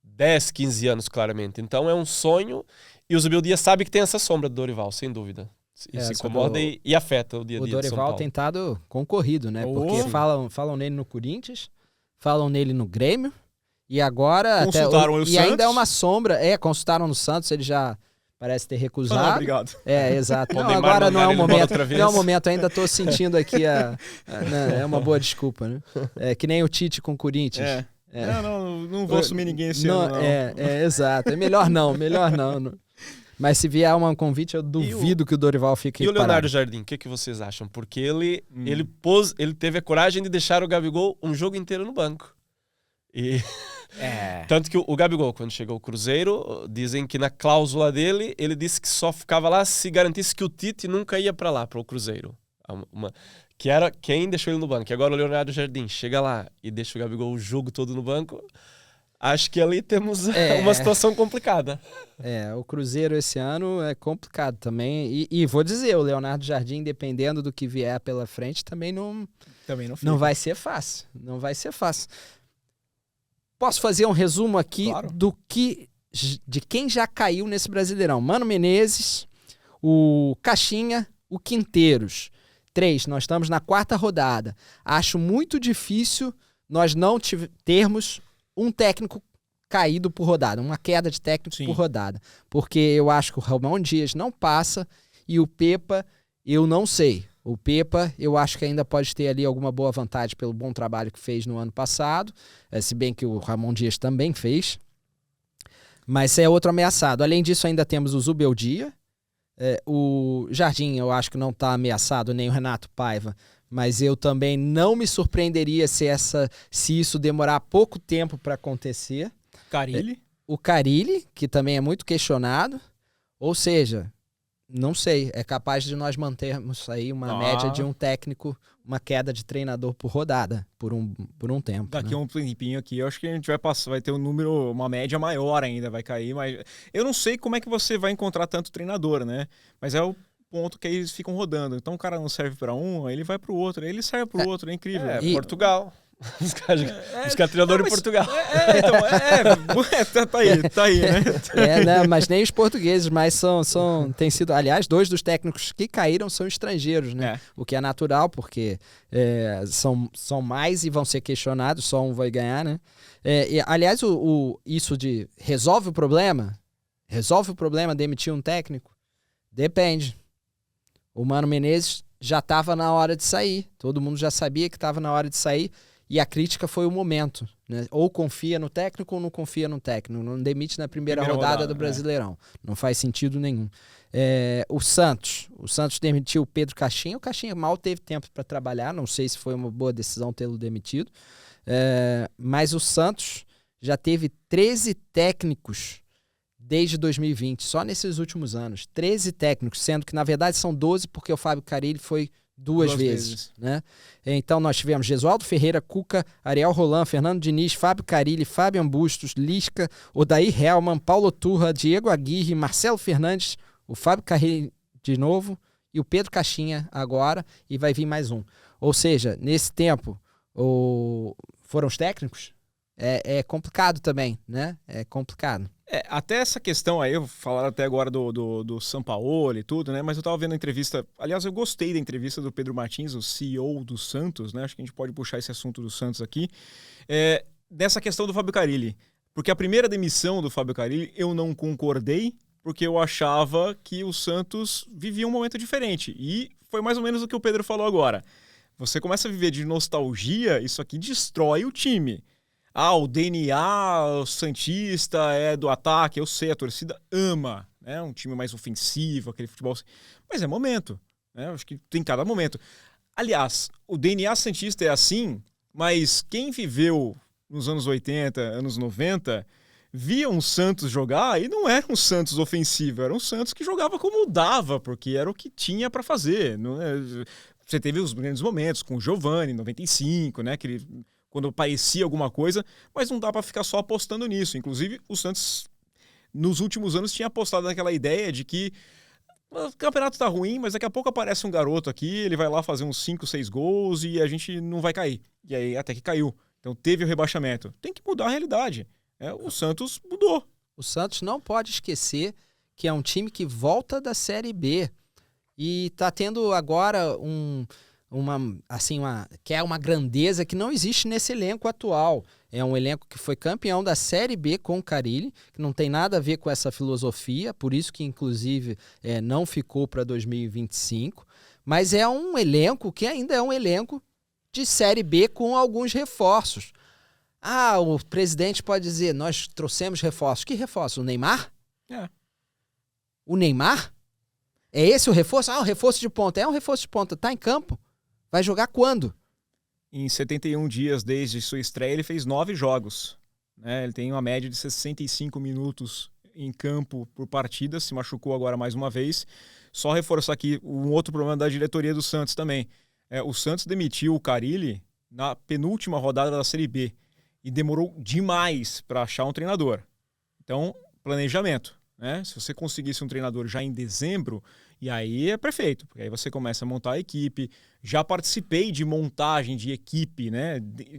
10, 15 anos, claramente. Então é um sonho, e o Zubeldia sabe que tem essa sombra do Dorival, sem dúvida. Se incomoda e afeta o dia a dia do São Paulo. O Dorival tem estado concorrido, né? Porque falam nele no Corinthians, falam nele no Grêmio, e agora... Consultaram o Santos. E ainda é uma sombra. Consultaram no Santos, ele já parece ter recusado. Obrigado. Exato. Não, agora não é o momento. Não é o momento, ainda estou sentindo aqui é uma boa desculpa, né? É que nem o Tite com o Corinthians. Não vou assumir ninguém esse ano, não. Exato. É melhor não. Mas se vier um convite, eu duvido que o Dorival fique parado. E o Leonardo Jardim, o que vocês acham? Porque ele teve a coragem de deixar o Gabigol um jogo inteiro no banco. Tanto que o Gabigol, quando chegou ao Cruzeiro, dizem que na cláusula dele, ele disse que só ficava lá se garantisse que o Tite nunca ia para lá, para o Cruzeiro. Que era quem deixou ele no banco. E agora o Leonardo Jardim chega lá e deixa o Gabigol o jogo todo no banco. Acho que ali temos uma situação complicada. O Cruzeiro esse ano é complicado também. E vou dizer, o Leonardo Jardim, dependendo do que vier pela frente, também não vai ser fácil. Não vai ser fácil. Posso fazer um resumo aqui de quem já caiu nesse Brasileirão? Mano Menezes, o Caixinha, o Quinteiros. 3, nós estamos na 4ª rodada. Acho muito difícil nós não termos um técnico caído por rodada, uma queda de técnico por rodada. Porque eu acho que o Ramon Dias não passa e o Pepa, eu não sei. O Pepa, eu acho que ainda pode ter ali alguma boa vantagem pelo bom trabalho que fez no ano passado, se bem que o Ramon Dias também fez. Mas é outro ameaçado. Além disso, ainda temos o Zubeldia. O Jardim, eu acho que não está ameaçado, nem o Renato Paiva. Mas eu também não me surpreenderia se isso demorar pouco tempo para acontecer. Carille. O Carille, que também é muito questionado. Ou seja, não sei, é capaz de nós mantermos aí uma média de um técnico, uma queda de treinador por rodada, por um tempo. Daqui a um tempinho aqui, eu acho que a gente vai ter uma média maior ainda, vai cair. Mas eu não sei como é que você vai encontrar tanto treinador, né? Mas é o ponto que aí eles ficam rodando. Então o cara não serve para um, aí ele vai para o outro, aí ele serve para o outro, é incrível. Portugal. Os caras treinador em Portugal. Tá aí, né? Mas nem os portugueses, mas tem sido, aliás, 2 dos técnicos que caíram são estrangeiros, né? O que é natural, porque são mais e vão ser questionados, só um vai ganhar, né? Aliás, isso de resolve o problema, demitir um técnico, depende. O Mano Menezes já estava na hora de sair. Todo mundo já sabia que estava na hora de sair. E a crítica foi o momento, né? Ou confia no técnico ou não confia no técnico. Não demite na primeira rodada do Brasileirão. Não faz sentido nenhum. O Santos demitiu o Pedro Caixinha. O Caixinha mal teve tempo para trabalhar. Não sei se foi uma boa decisão tê-lo demitido. Mas o Santos já teve 13 técnicos desde 2020, só nesses últimos anos. 13 técnicos, sendo que na verdade são 12 porque o Fábio Carille foi duas vezes. Né? Então nós tivemos Gesualdo Ferreira, Cuca, Ariel Roland, Fernando Diniz, Fábio Carille, Fábio Bustos, Lisca, Odair Hellmann, Paulo Turra, Diego Aguirre, Marcelo Fernandes, o Fábio Carille de novo e o Pedro Caixinha agora, e vai vir mais um. Ou seja, nesse tempo foram os técnicos? É complicado também, né? É complicado. Até essa questão aí, eu falaram até agora do Sampaoli e tudo, né? Mas eu tava vendo a entrevista, aliás, eu gostei da entrevista do Pedro Martins, o CEO do Santos, né? Acho que a gente pode puxar esse assunto do Santos aqui. Dessa questão do Fábio Carille. Porque a primeira demissão do Fábio Carille eu não concordei, porque eu achava que o Santos vivia um momento diferente. E foi mais ou menos o que o Pedro falou agora. Você começa a viver de nostalgia, isso aqui destrói o time. O DNA santista é do ataque, eu sei, a torcida ama, né? Um time mais ofensivo, aquele futebol. Mas é momento, né? Acho que tem cada momento. Aliás, o DNA santista é assim, mas quem viveu nos anos 80, anos 90, via um Santos jogar e não era um Santos ofensivo, era um Santos que jogava como dava, porque era o que tinha para fazer. Não é? Você teve os grandes momentos com o Giovani, em 95, né? quando parecia alguma coisa, mas não dá para ficar só apostando nisso. Inclusive, o Santos, nos últimos anos, tinha apostado naquela ideia de que o campeonato tá ruim, mas daqui a pouco aparece um garoto aqui, ele vai lá fazer uns 5, 6 gols e a gente não vai cair. E aí até que caiu. Então teve o rebaixamento. Tem que mudar a realidade. O Santos mudou. O Santos não pode esquecer que é um time que volta da Série B e tá tendo agora que é uma grandeza que não existe nesse elenco atual. É um elenco que foi campeão da Série B com o Carille, que não tem nada a ver com essa filosofia, por isso que, inclusive, não ficou para 2025. Mas é um elenco que ainda é um elenco de Série B com alguns reforços. O presidente pode dizer, nós trouxemos reforços. Que reforços? O Neymar? O Neymar? É esse o reforço? O reforço de ponta. É um reforço de ponta. Tá em campo. Vai jogar quando? Em 71 dias desde sua estreia, ele fez 9 jogos. Ele tem uma média de 65 minutos em campo por partida, se machucou agora mais uma vez. Só reforçar aqui um outro problema da diretoria do Santos também. O Santos demitiu o Carille na penúltima rodada da Série B e demorou demais para achar um treinador. Então, planejamento. Se você conseguisse um treinador já em dezembro, e aí é perfeito, porque aí você começa a montar a equipe. Já participei de montagem de equipe,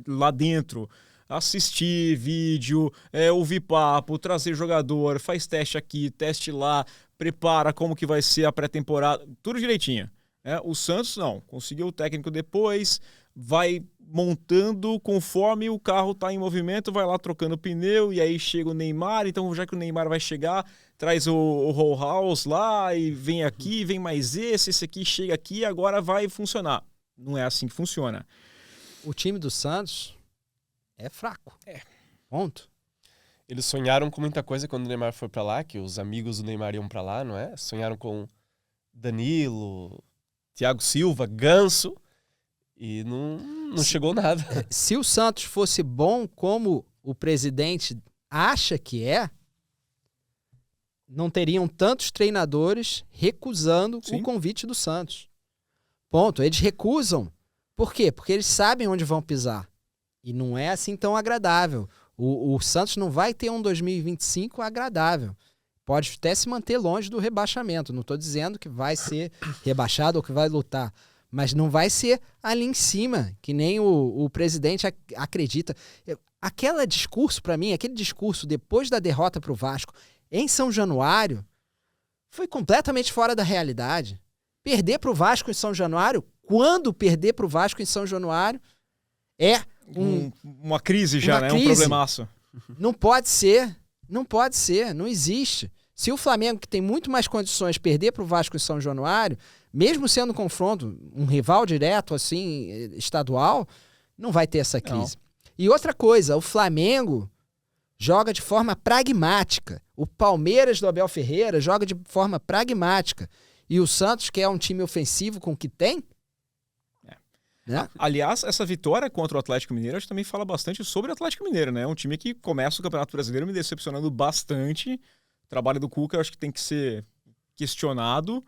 lá dentro. Assistir vídeo, ouvir papo, trazer jogador, faz teste aqui, teste lá, prepara como que vai ser a pré-temporada, tudo direitinho. O Santos não, conseguiu o técnico depois, vai montando conforme o carro está em movimento, vai lá trocando pneu e aí chega o Neymar, então já que o Neymar vai chegar, traz o Roll House lá e vem aqui, vem mais esse aqui chega aqui, agora vai funcionar. Não é assim que funciona. O time do Santos é fraco. Ponto. Eles sonharam com muita coisa quando o Neymar foi para lá, que os amigos do Neymar iam para lá, não é? Sonharam com Danilo, Thiago Silva, Ganso, e não chegou nada. Se o Santos fosse bom como o presidente acha que não teriam tantos treinadores recusando o convite do Santos. Ponto. Eles recusam. Por quê? Porque eles sabem onde vão pisar. E não é assim tão agradável. O Santos não vai ter um 2025 agradável. Pode até se manter longe do rebaixamento. Não estou dizendo que vai ser rebaixado ou que vai lutar. Mas não vai ser ali em cima, que nem o presidente acredita. Aquele discurso, para mim, aquele discurso depois da derrota para o Vasco em São Januário, foi completamente fora da realidade. Perder para o Vasco em São Januário, quando perder para o Vasco em São Januário, é uma crise já, né? Crise. Um problemaço. Não pode ser, não existe. Se o Flamengo, que tem muito mais condições, perder para o Vasco em São Januário, mesmo sendo um confronto, um rival direto, assim, estadual, não vai ter essa crise. Não. E outra coisa, o Flamengo joga de forma pragmática. O Palmeiras do Abel Ferreira joga de forma pragmática. E o Santos, que é um time ofensivo com o que tem... Né? Aliás, essa vitória contra o Atlético Mineiro, a gente também fala bastante sobre o Atlético Mineiro, né? É um time que começa o Campeonato Brasileiro me decepcionando bastante. O trabalho do Cuca eu acho que tem que ser questionado.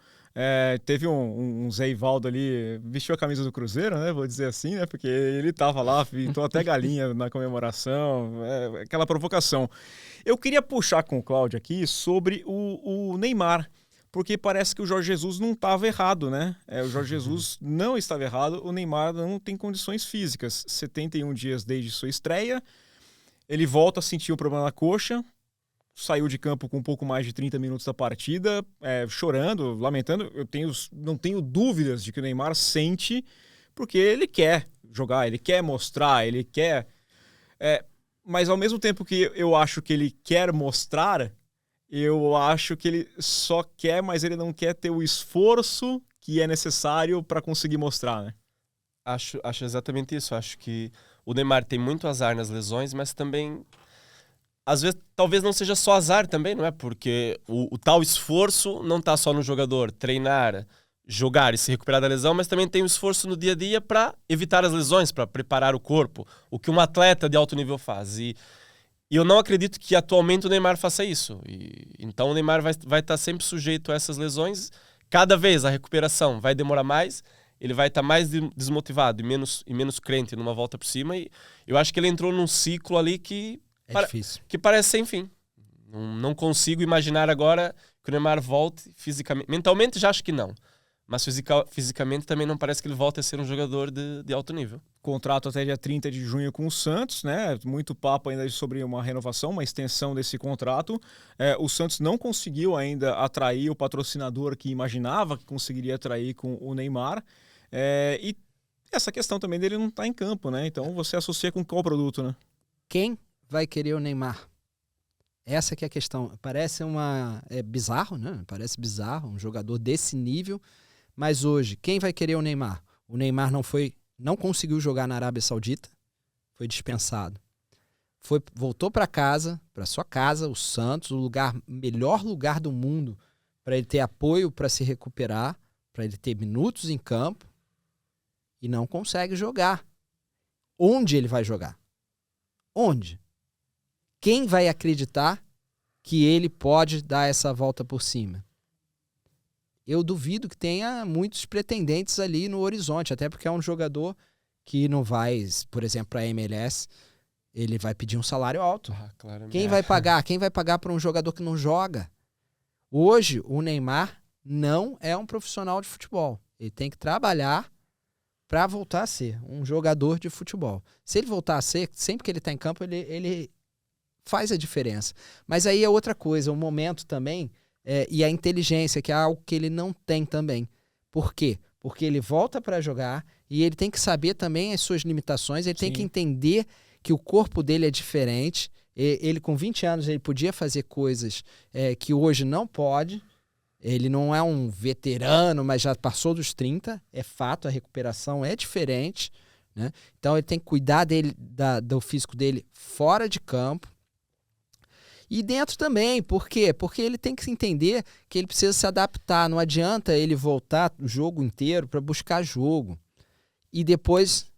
Teve um Zé Ivaldo ali, vestiu a camisa do Cruzeiro, né? Vou dizer assim, né? Porque ele tava lá, pintou até galinha na comemoração, aquela provocação. Eu queria puxar com o Cláudio aqui sobre o Neymar, porque parece que o Jorge Jesus não estava errado, né? O Jorge Jesus não estava errado, o Neymar não tem condições físicas. 71 dias desde sua estreia, ele volta a sentir um problema na coxa, saiu de campo com um pouco mais de 30 minutos da partida, chorando, lamentando. Não tenho dúvidas de que o Neymar sente, porque ele quer jogar, ele quer mostrar, ele quer... mas ao mesmo tempo que eu acho que ele quer mostrar, eu acho que ele só quer, mas ele não quer ter o esforço que é necessário para conseguir mostrar, né? Acho exatamente isso. Acho que o Neymar tem muito azar nas lesões, mas também... Às vezes, talvez não seja só azar também, não é? Porque o tal esforço não está só no jogador treinar, jogar e se recuperar da lesão, mas também tem o esforço no dia a dia para evitar as lesões, para preparar o corpo, o que um atleta de alto nível faz. E eu não acredito que atualmente o Neymar faça isso. Então o Neymar vai estar sempre sujeito a essas lesões. Cada vez a recuperação vai demorar mais ele vai estar mais desmotivado e menos crente numa volta por cima. E eu acho que ele entrou num ciclo ali que difícil. Que parece sem fim. Não consigo imaginar agora que o Neymar volte fisicamente. Mentalmente já acho que não. Mas fisicamente também não parece que ele volte a ser um jogador de alto nível. Contrato até dia 30 de junho com o Santos, né? Muito papo ainda sobre uma renovação, uma extensão desse contrato. O Santos não conseguiu ainda atrair o patrocinador que imaginava que conseguiria atrair com o Neymar. E essa questão também dele não estar em campo, né? Então você associa com qual produto, né? Quem vai querer o Neymar? Essa que é a questão. Parece bizarro, né? Parece bizarro, um jogador desse nível. Mas hoje, quem vai querer o Neymar? O Neymar não conseguiu jogar na Arábia Saudita, foi dispensado. Voltou para casa, para sua casa, o Santos, o melhor lugar do mundo para ele ter apoio para se recuperar, para ele ter minutos em campo, e não consegue jogar. Onde ele vai jogar? Onde? Quem vai acreditar que ele pode dar essa volta por cima? Eu duvido que tenha muitos pretendentes ali no horizonte, até porque é um jogador que não vai, por exemplo, para a MLS, ele vai pedir um salário alto. Quem vai pagar? Quem vai pagar para um jogador que não joga? Hoje, o Neymar não é um profissional de futebol. Ele tem que trabalhar para voltar a ser um jogador de futebol. Se ele voltar a ser, sempre que ele está em campo, ele faz a diferença. Mas aí é outra coisa, o momento também... e a inteligência, que é algo que ele não tem também. Por quê? Porque ele volta para jogar e ele tem que saber também as suas limitações, ele tem que entender que o corpo dele é diferente. Ele com 20 anos ele podia fazer coisas que hoje não pode. Ele não é um veterano, mas já passou dos 30. É fato, a recuperação é diferente, né? Então ele tem que cuidar do físico dele fora de campo. E dentro também, por quê? Porque ele tem que entender que ele precisa se adaptar. Não adianta ele voltar o jogo inteiro para buscar jogo. E depois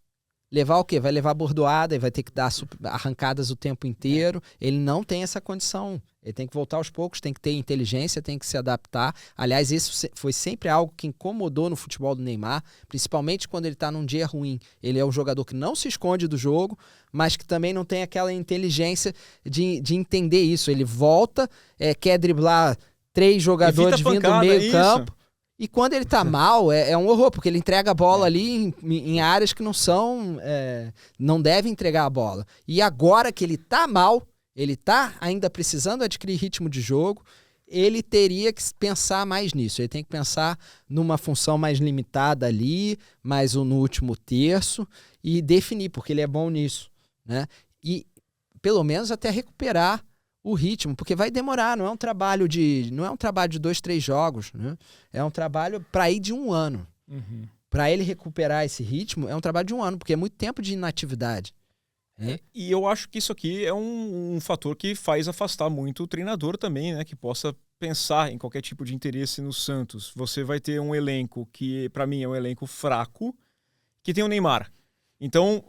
levar o quê? Vai levar bordoada e vai ter que dar arrancadas o tempo inteiro. Ele não tem essa condição. Ele tem que voltar aos poucos, tem que ter inteligência, tem que se adaptar. Aliás, isso foi sempre algo que incomodou no futebol do Neymar, principalmente quando ele está num dia ruim. Ele é um jogador que não se esconde do jogo, mas que também não tem aquela inteligência de entender isso. Ele volta, quer driblar 3 jogadores vindo do meio campo. E quando ele tá mal, é um horror, porque ele entrega a bola ali em áreas que não deve entregar a bola. E agora que ele tá mal, ele tá ainda precisando adquirir ritmo de jogo, ele teria que pensar mais nisso. Ele tem que pensar numa função mais limitada ali, mais no último terço, e definir, porque ele é bom nisso, né? E pelo menos até recuperar o ritmo, porque vai demorar, não é um trabalho de 2, 3 jogos, né? É um trabalho para ir de 1 ano. Uhum. Para ele recuperar esse ritmo, é um trabalho de 1 ano, porque é muito tempo de inatividade. E eu acho que isso aqui é um fator que faz afastar muito o treinador também, né? Que possa pensar em qualquer tipo de interesse no Santos. Você vai ter um elenco que, para mim, é um elenco fraco, que tem o Neymar. Então,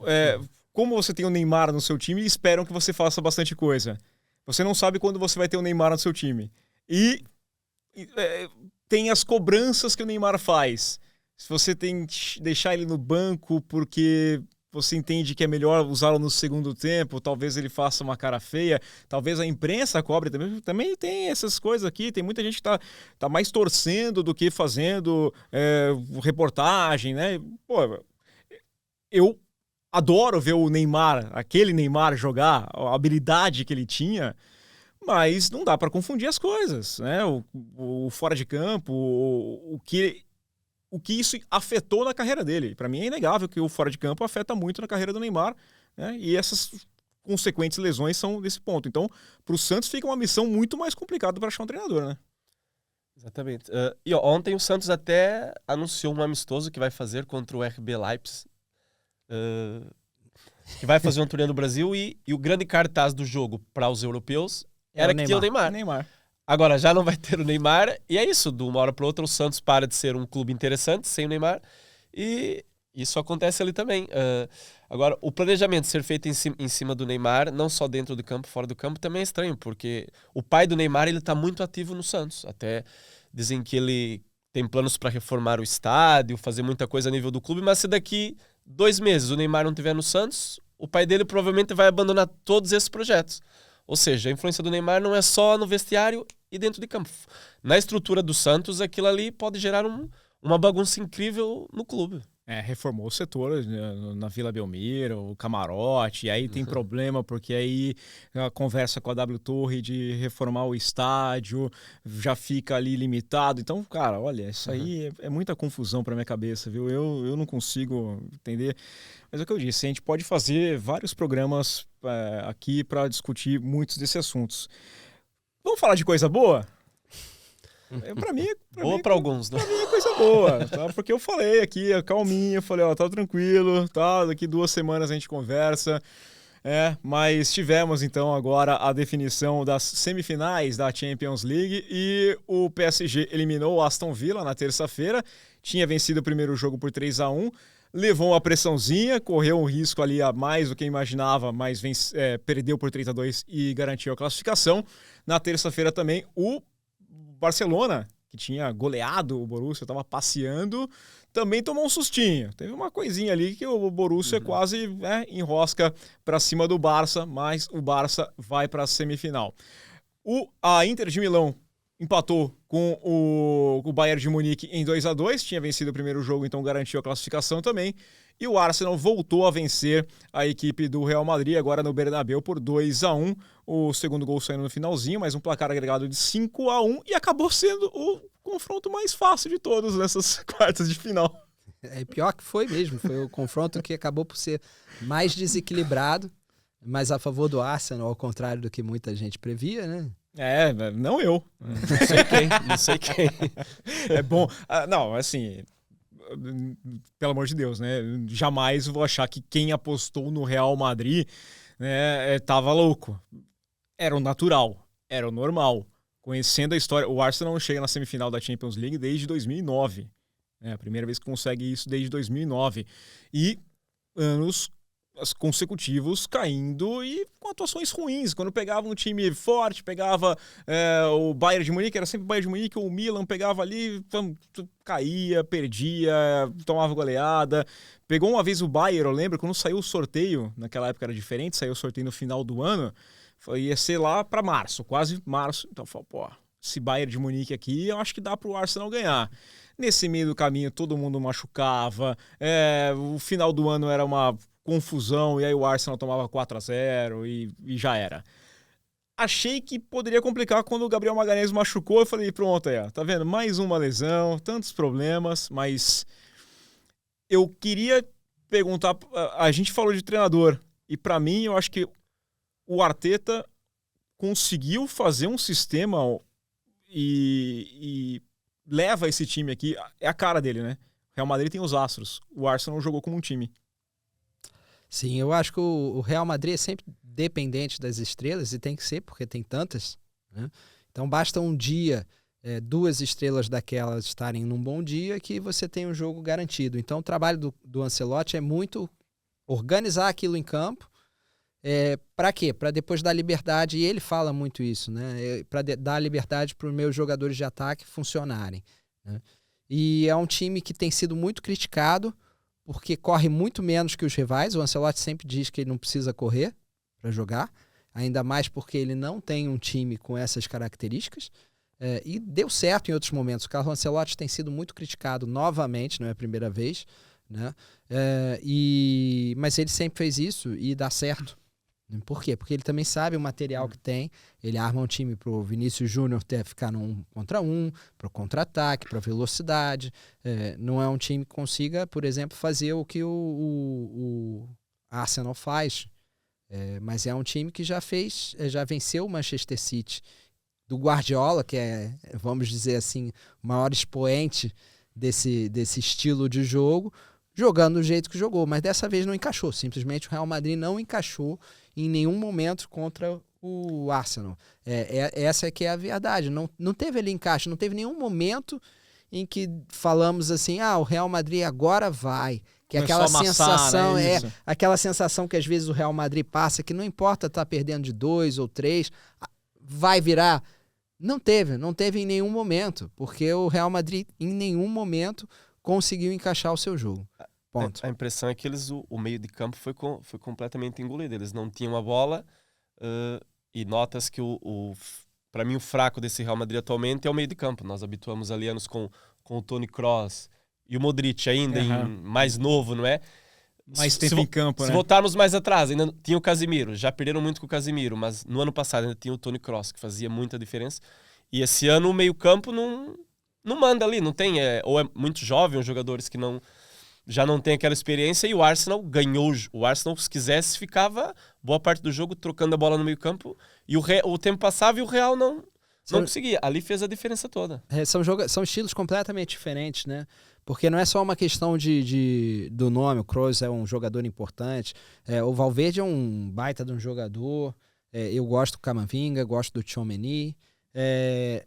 como você tem o Neymar no seu time, esperam que você faça bastante coisa. Você não sabe quando você vai ter o Neymar no seu time. E tem as cobranças que o Neymar faz. Se você tem que deixar ele no banco porque você entende que é melhor usá-lo no segundo tempo, talvez ele faça uma cara feia, talvez a imprensa cobre também. Também tem essas coisas aqui, tem muita gente que tá mais torcendo do que fazendo reportagem, né? Pô, eu adoro ver o Neymar, aquele Neymar jogar, a habilidade que ele tinha, mas não dá para confundir as coisas, né? O fora de campo, o que isso afetou na carreira dele. Para mim é inegável que o fora de campo afeta muito na carreira do Neymar, né? E essas consequentes lesões são desse ponto. Então, para o Santos fica uma missão muito mais complicada para achar um treinador, né? Exatamente. E ontem o Santos até anunciou um amistoso que vai fazer contra o RB Leipzig, que vai fazer um turnê no Brasil, e o grande cartaz do jogo para os europeus era que tinha o Neymar. Agora já não vai ter o Neymar, e é isso, de uma hora para outra o Santos para de ser um clube interessante sem o Neymar, e isso acontece ali também. Agora, o planejamento ser feito em cima do Neymar, não só dentro do campo, fora do campo, também é estranho, porque o pai do Neymar, ele está muito ativo no Santos. Até dizem que ele tem planos para reformar o estádio, fazer muita coisa a nível do clube, mas se daqui 2 meses o Neymar não estiver no Santos, o pai dele provavelmente vai abandonar todos esses projetos. Ou seja, a influência do Neymar não é só no vestiário e dentro de campo. Na estrutura do Santos, aquilo ali pode gerar uma bagunça incrível no clube. Reformou o setor, né, na Vila Belmiro, o camarote, e aí tem problema porque aí a conversa com a W Torre de reformar o estádio já fica ali limitado. Então, cara, olha, isso aí é muita confusão para minha cabeça, viu? Eu não consigo entender. Mas é o que eu disse, a gente pode fazer vários programas aqui para discutir muitos desses assuntos. Vamos falar de coisa boa? Pra mim, para alguns, né? Pra mim é coisa boa, tá? Porque eu falei aqui, calminho, eu falei, tá tranquilo, tá? Daqui 2 semanas a gente conversa. Mas tivemos então agora a definição das semifinais da Champions League e o PSG eliminou o Aston Villa na terça-feira, tinha vencido o primeiro jogo por 3-1, levou uma pressãozinha, correu um risco ali a mais do que imaginava, mas perdeu por 3-2 e garantiu a classificação. Na terça-feira também o Barcelona, que tinha goleado o Borussia, estava passeando, também tomou um sustinho. Teve uma coisinha ali que o Borussia quase enrosca para cima do Barça, mas o Barça vai para a semifinal. A Inter de Milão empatou com o Bayern de Munique em 2-2, tinha vencido o primeiro jogo, então garantiu a classificação também. E o Arsenal voltou a vencer a equipe do Real Madrid, agora no Bernabéu, por 2-1. O segundo gol saindo no finalzinho, mas um placar agregado de 5-1 e acabou sendo o confronto mais fácil de todos nessas quartas de final. Pior que foi mesmo, foi o confronto que acabou por ser mais desequilibrado, mais a favor do Arsenal, ao contrário do que muita gente previa, né? Não eu. Não sei quem. É bom. Não, assim, pelo amor de Deus, né? Jamais vou achar que quem apostou no Real Madrid, né, tava louco. Era o natural, era o normal. Conhecendo a história, o Arsenal não chega na semifinal da Champions League desde 2009. É a primeira vez que consegue isso desde 2009. E anos consecutivos caindo e com atuações ruins. Quando pegava um time forte, pegava o Bayern de Munique, era sempre o Bayern de Munique, ou o Milan pegava ali, caía, perdia, tomava goleada. Pegou uma vez o Bayern, eu lembro, quando saiu o sorteio, naquela época era diferente, saiu o sorteio no final do ano, ia ser lá para março, quase março. Então, esse Bayern de Munique aqui, eu acho que dá para o Arsenal ganhar. Nesse meio do caminho, todo mundo machucava, o final do ano era uma confusão, e aí o Arsenal tomava 4-0 e já era. Achei que poderia complicar quando o Gabriel Magalhães machucou. Eu falei, pronto, tá vendo? Mais uma lesão, tantos problemas, mas eu queria perguntar, a gente falou de treinador, e para mim eu acho que o Arteta conseguiu fazer um sistema e leva esse time aqui, é a cara dele, né? O Real Madrid tem os astros, o Arsenal jogou como um time. Sim, eu acho que o Real Madrid é sempre dependente das estrelas, e tem que ser, porque tem tantas, né? Então basta um dia, 2 estrelas daquelas estarem num bom dia, que você tem um jogo garantido. Então o trabalho do Ancelotti é muito organizar aquilo em campo. Para quê? Para depois dar liberdade, e ele fala muito isso, né? Para dar liberdade para os meus jogadores de ataque funcionarem, né? E é um time que tem sido muito criticado, porque corre muito menos que os rivais. O Ancelotti sempre diz que ele não precisa correr para jogar, ainda mais porque ele não tem um time com essas características, e deu certo em outros momentos. O Carlo Ancelotti tem sido muito criticado novamente, não é a primeira vez, né? Mas ele sempre fez isso e dá certo. Por quê? Porque ele também sabe o material que tem. Ele arma um time para o Vinícius Júnior ficar no 1 contra 1, para o contra-ataque, para a velocidade. Não é um time que consiga, por exemplo, fazer o que o Arsenal faz. Mas é um time que já venceu o Manchester City do Guardiola, que é, vamos dizer assim, o maior expoente desse estilo de jogo, jogando do jeito que jogou. Mas dessa vez não encaixou. Simplesmente o Real Madrid não encaixou em nenhum momento contra o Arsenal. Essa é que é a verdade. Não teve ali encaixe, não teve nenhum momento em que falamos assim, o Real Madrid agora vai. Que é aquela sensação, né? Aquela sensação que às vezes o Real Madrid passa, que não importa estar perdendo de 2 ou 3, vai virar. Não teve em nenhum momento, porque o Real Madrid em nenhum momento conseguiu encaixar o seu jogo. Ponto. A impressão é que o meio de campo foi completamente engolido. Eles não tinham a bola e notas que para mim o fraco desse Real Madrid atualmente é o meio de campo. Nós habituamos ali anos com o Toni Kroos e o Modric ainda mais novo, não é? Mais tempo em campo, né? Se voltarmos mais atrás, ainda tinha o Casemiro. Já perderam muito com o Casemiro, mas no ano passado ainda tinha o Toni Kroos, que fazia muita diferença. E esse ano o meio campo não manda ali, não tem. Ou é muito jovem, os jogadores que já não tem aquela experiência, e o Arsenal ganhou. O Arsenal, se quisesse, ficava boa parte do jogo trocando a bola no meio campo, e o tempo passava e o Real não conseguia. Ali fez a diferença toda. São estilos completamente diferentes, né? Porque não é só uma questão do nome. O Kroos é um jogador importante, o Valverde é um baita de um jogador, eu gosto do Camavinga, gosto do Tchouaméni.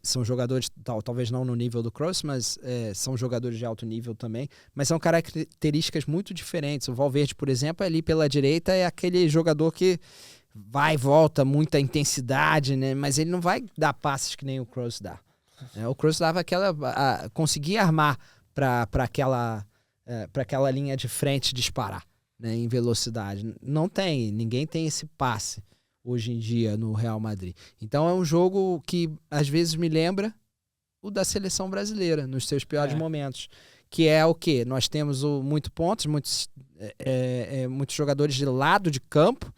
São jogadores, talvez não no nível do Kroos, mas são jogadores de alto nível também, mas são características muito diferentes. O Valverde, por exemplo, ali pela direita é aquele jogador que vai e volta, muita intensidade, né? Mas ele não vai dar passes que nem o Kroos dá. O Kroos dava conseguia armar para aquela linha de frente disparar, né, em velocidade. Ninguém tem esse passe hoje em dia no Real Madrid. Então é um jogo que às vezes me lembra o da seleção brasileira, nos seus piores momentos. Que é o quê? Nós temos muitos pontos, muitos jogadores de lado de campo,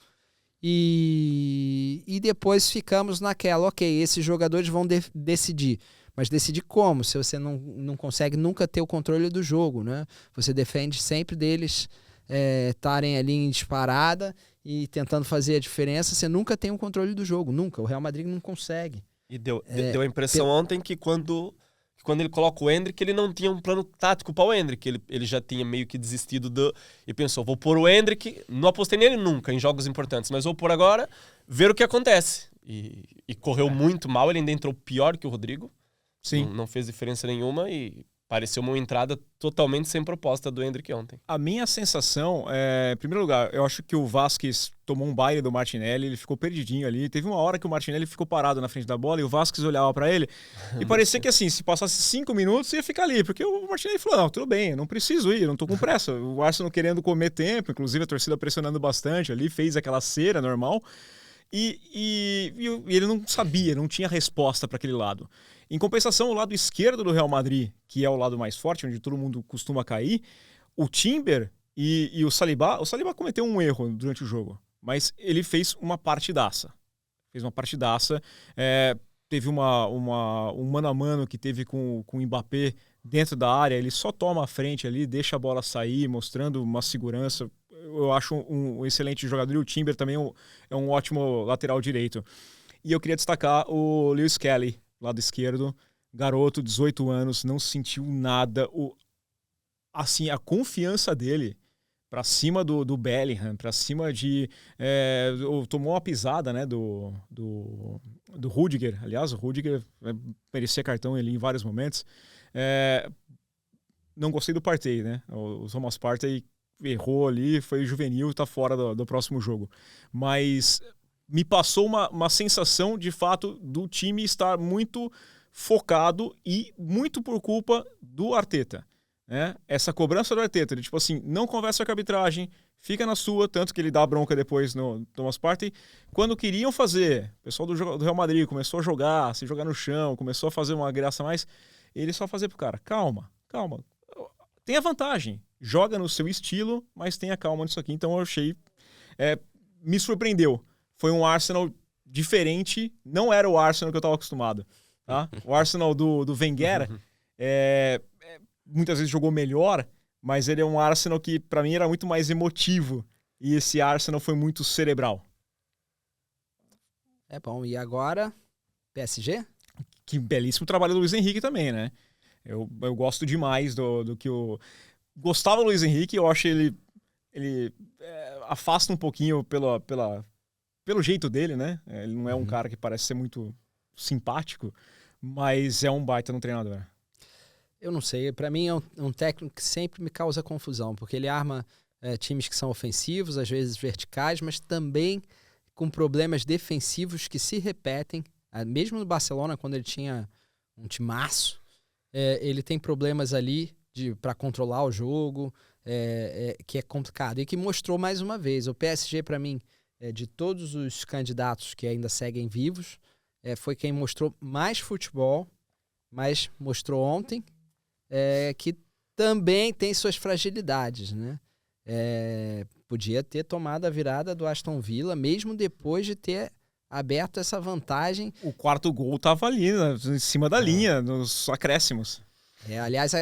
e depois ficamos naquela, ok, esses jogadores vão decidir. Mas decidir como? Se você não consegue nunca ter o controle do jogo, né? Você defende sempre deles estarem ali em disparada e tentando fazer a diferença. Você nunca tem o controle do jogo, nunca. O Real Madrid não consegue. E deu a impressão ontem que quando ele coloca o Endrick, ele não tinha um plano tático para o Endrick. Ele já tinha meio que desistido e pensou, vou pôr o Endrick, não apostei nele nunca em jogos importantes, mas vou pôr agora, ver o que acontece. E correu muito mal, ele ainda entrou pior que o Rodrigo. Sim. Não fez diferença nenhuma e pareceu uma entrada totalmente sem proposta do Endrick ontem. A minha sensação em primeiro lugar, eu acho que o Vasquez tomou um baile do Martinelli, ele ficou perdidinho ali. Teve uma hora que o Martinelli ficou parado na frente da bola e o Vasquez olhava pra ele e parecia que assim, se passasse 5 minutos ia ficar ali, porque o Martinelli falou, não, tudo bem, eu não preciso ir, eu não tô com pressa. O Arsenal querendo comer tempo, inclusive a torcida pressionando bastante ali, fez aquela cera normal e ele não sabia, não tinha resposta para aquele lado. Em compensação, o lado esquerdo do Real Madrid, que é o lado mais forte, onde todo mundo costuma cair, o Timber e o Saliba cometeu um erro durante o jogo, mas ele fez uma partidaça. Teve um mano a mano que teve com o Mbappé dentro da área, ele só toma a frente ali, deixa a bola sair, mostrando uma segurança. Eu acho um excelente jogador, e o Timber também é um ótimo lateral direito. E eu queria destacar o Lewis Kelly, lado esquerdo, garoto, 18 anos, não sentiu nada. Assim, a confiança dele para cima do Bellingham, para cima tomou uma pisada, né, do Rudiger. Aliás, o Rudiger merecia cartão ali em vários momentos. Não gostei do Partey, né? O Thomas Partey errou ali, foi juvenil, tá fora do próximo jogo. Mas me passou uma sensação, de fato, do time estar muito focado e muito por culpa do Arteta, né? Essa cobrança do Arteta, de tipo assim, não conversa com a arbitragem, fica na sua, tanto que ele dá bronca depois no Thomas Partey. Quando queriam fazer, o pessoal do Real Madrid começou a jogar, se jogar no chão, começou a fazer uma graça a mais, ele só fazia pro cara, calma, tenha vantagem, joga no seu estilo, mas tenha calma nisso aqui. Então eu achei, me surpreendeu. Foi um Arsenal diferente, não era o Arsenal que eu estava acostumado. Tá? O Arsenal do Wenger muitas vezes jogou melhor, mas ele é um Arsenal que para mim era muito mais emotivo, e esse Arsenal foi muito cerebral. Bom, e agora PSG? Que belíssimo trabalho do Luiz Henrique também, né? Eu gosto demais do que o... Gostava do Luiz Henrique, eu acho ele afasta um pouquinho pelo jeito dele, né? Ele não é um cara que parece ser muito simpático, mas é um baita no treinador. Eu não sei, para mim é um técnico que sempre me causa confusão, porque ele arma times que são ofensivos, às vezes verticais, mas também com problemas defensivos que se repetem Mesmo no Barcelona, quando ele tinha um timaço, ele tem problemas ali para controlar o jogo, que é complicado. E que mostrou mais uma vez. O PSG, para mim, de todos os candidatos que ainda seguem vivos, foi quem mostrou mais futebol, mas mostrou ontem que também tem suas fragilidades, né? Podia ter tomado a virada do Aston Villa, mesmo depois de ter aberto essa vantagem. O quarto gol estava ali, né, em cima da linha, nos acréscimos. Aliás,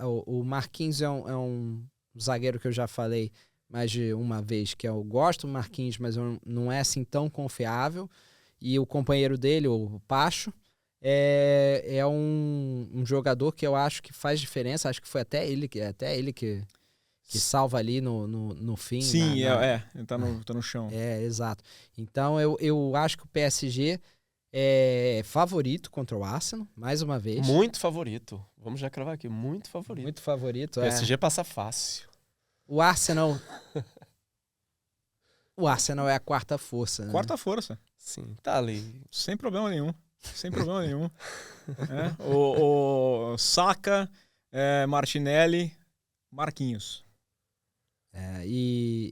o Marquinhos é um zagueiro que eu já falei mais de uma vez, que eu gosto do Marquinhos, mas não é assim tão confiável. E o companheiro dele, o Pacho, é um jogador que eu acho que faz diferença. Acho que foi até ele que salva ali no fim. Sim, ele tá no chão. Exato. Então eu acho que o PSG é favorito contra o Arsenal, mais uma vez. Muito favorito. Vamos já cravar aqui, muito favorito. Muito favorito. O PSG passa fácil. O Arsenal... O Arsenal é a quarta força, né? Quarta força. Sim, tá ali. Sem problema nenhum. O Saka, Martinelli, Marquinhos.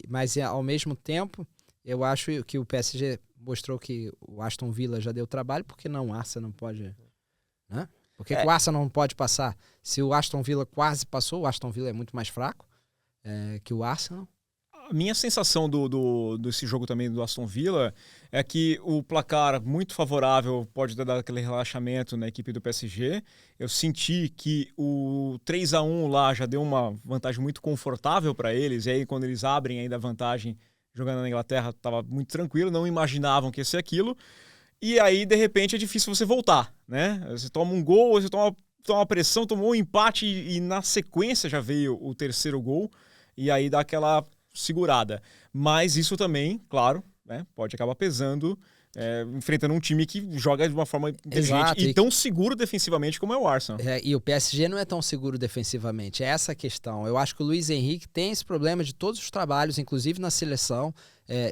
Mas ao mesmo tempo, eu acho que o PSG mostrou que o Aston Villa já deu trabalho, porque não o Arsenal não pode... Né? Por que o Arsenal não pode passar? Se o Aston Villa quase passou, o Aston Villa é muito mais fraco que o Arsenal. A minha sensação desse jogo também do Aston Villa é que o placar muito favorável pode dar aquele relaxamento na equipe do PSG. Eu senti que o 3-1 lá já deu uma vantagem muito confortável para eles, e aí quando eles abrem ainda a vantagem jogando na Inglaterra estava muito tranquilo, não imaginavam que ia ser aquilo. E aí, de repente, é difícil você voltar, né? Você toma um gol, você toma uma pressão, tomou um empate e na sequência já veio o terceiro gol, e aí dá aquela segurada. Mas isso também, claro, né, pode acabar pesando, enfrentando um time que joga de uma forma inteligente e tão seguro defensivamente como é o Arsenal. E o PSG não é tão seguro defensivamente, é essa a questão. Eu acho que o Luiz Henrique tem esse problema de todos os trabalhos, inclusive na seleção,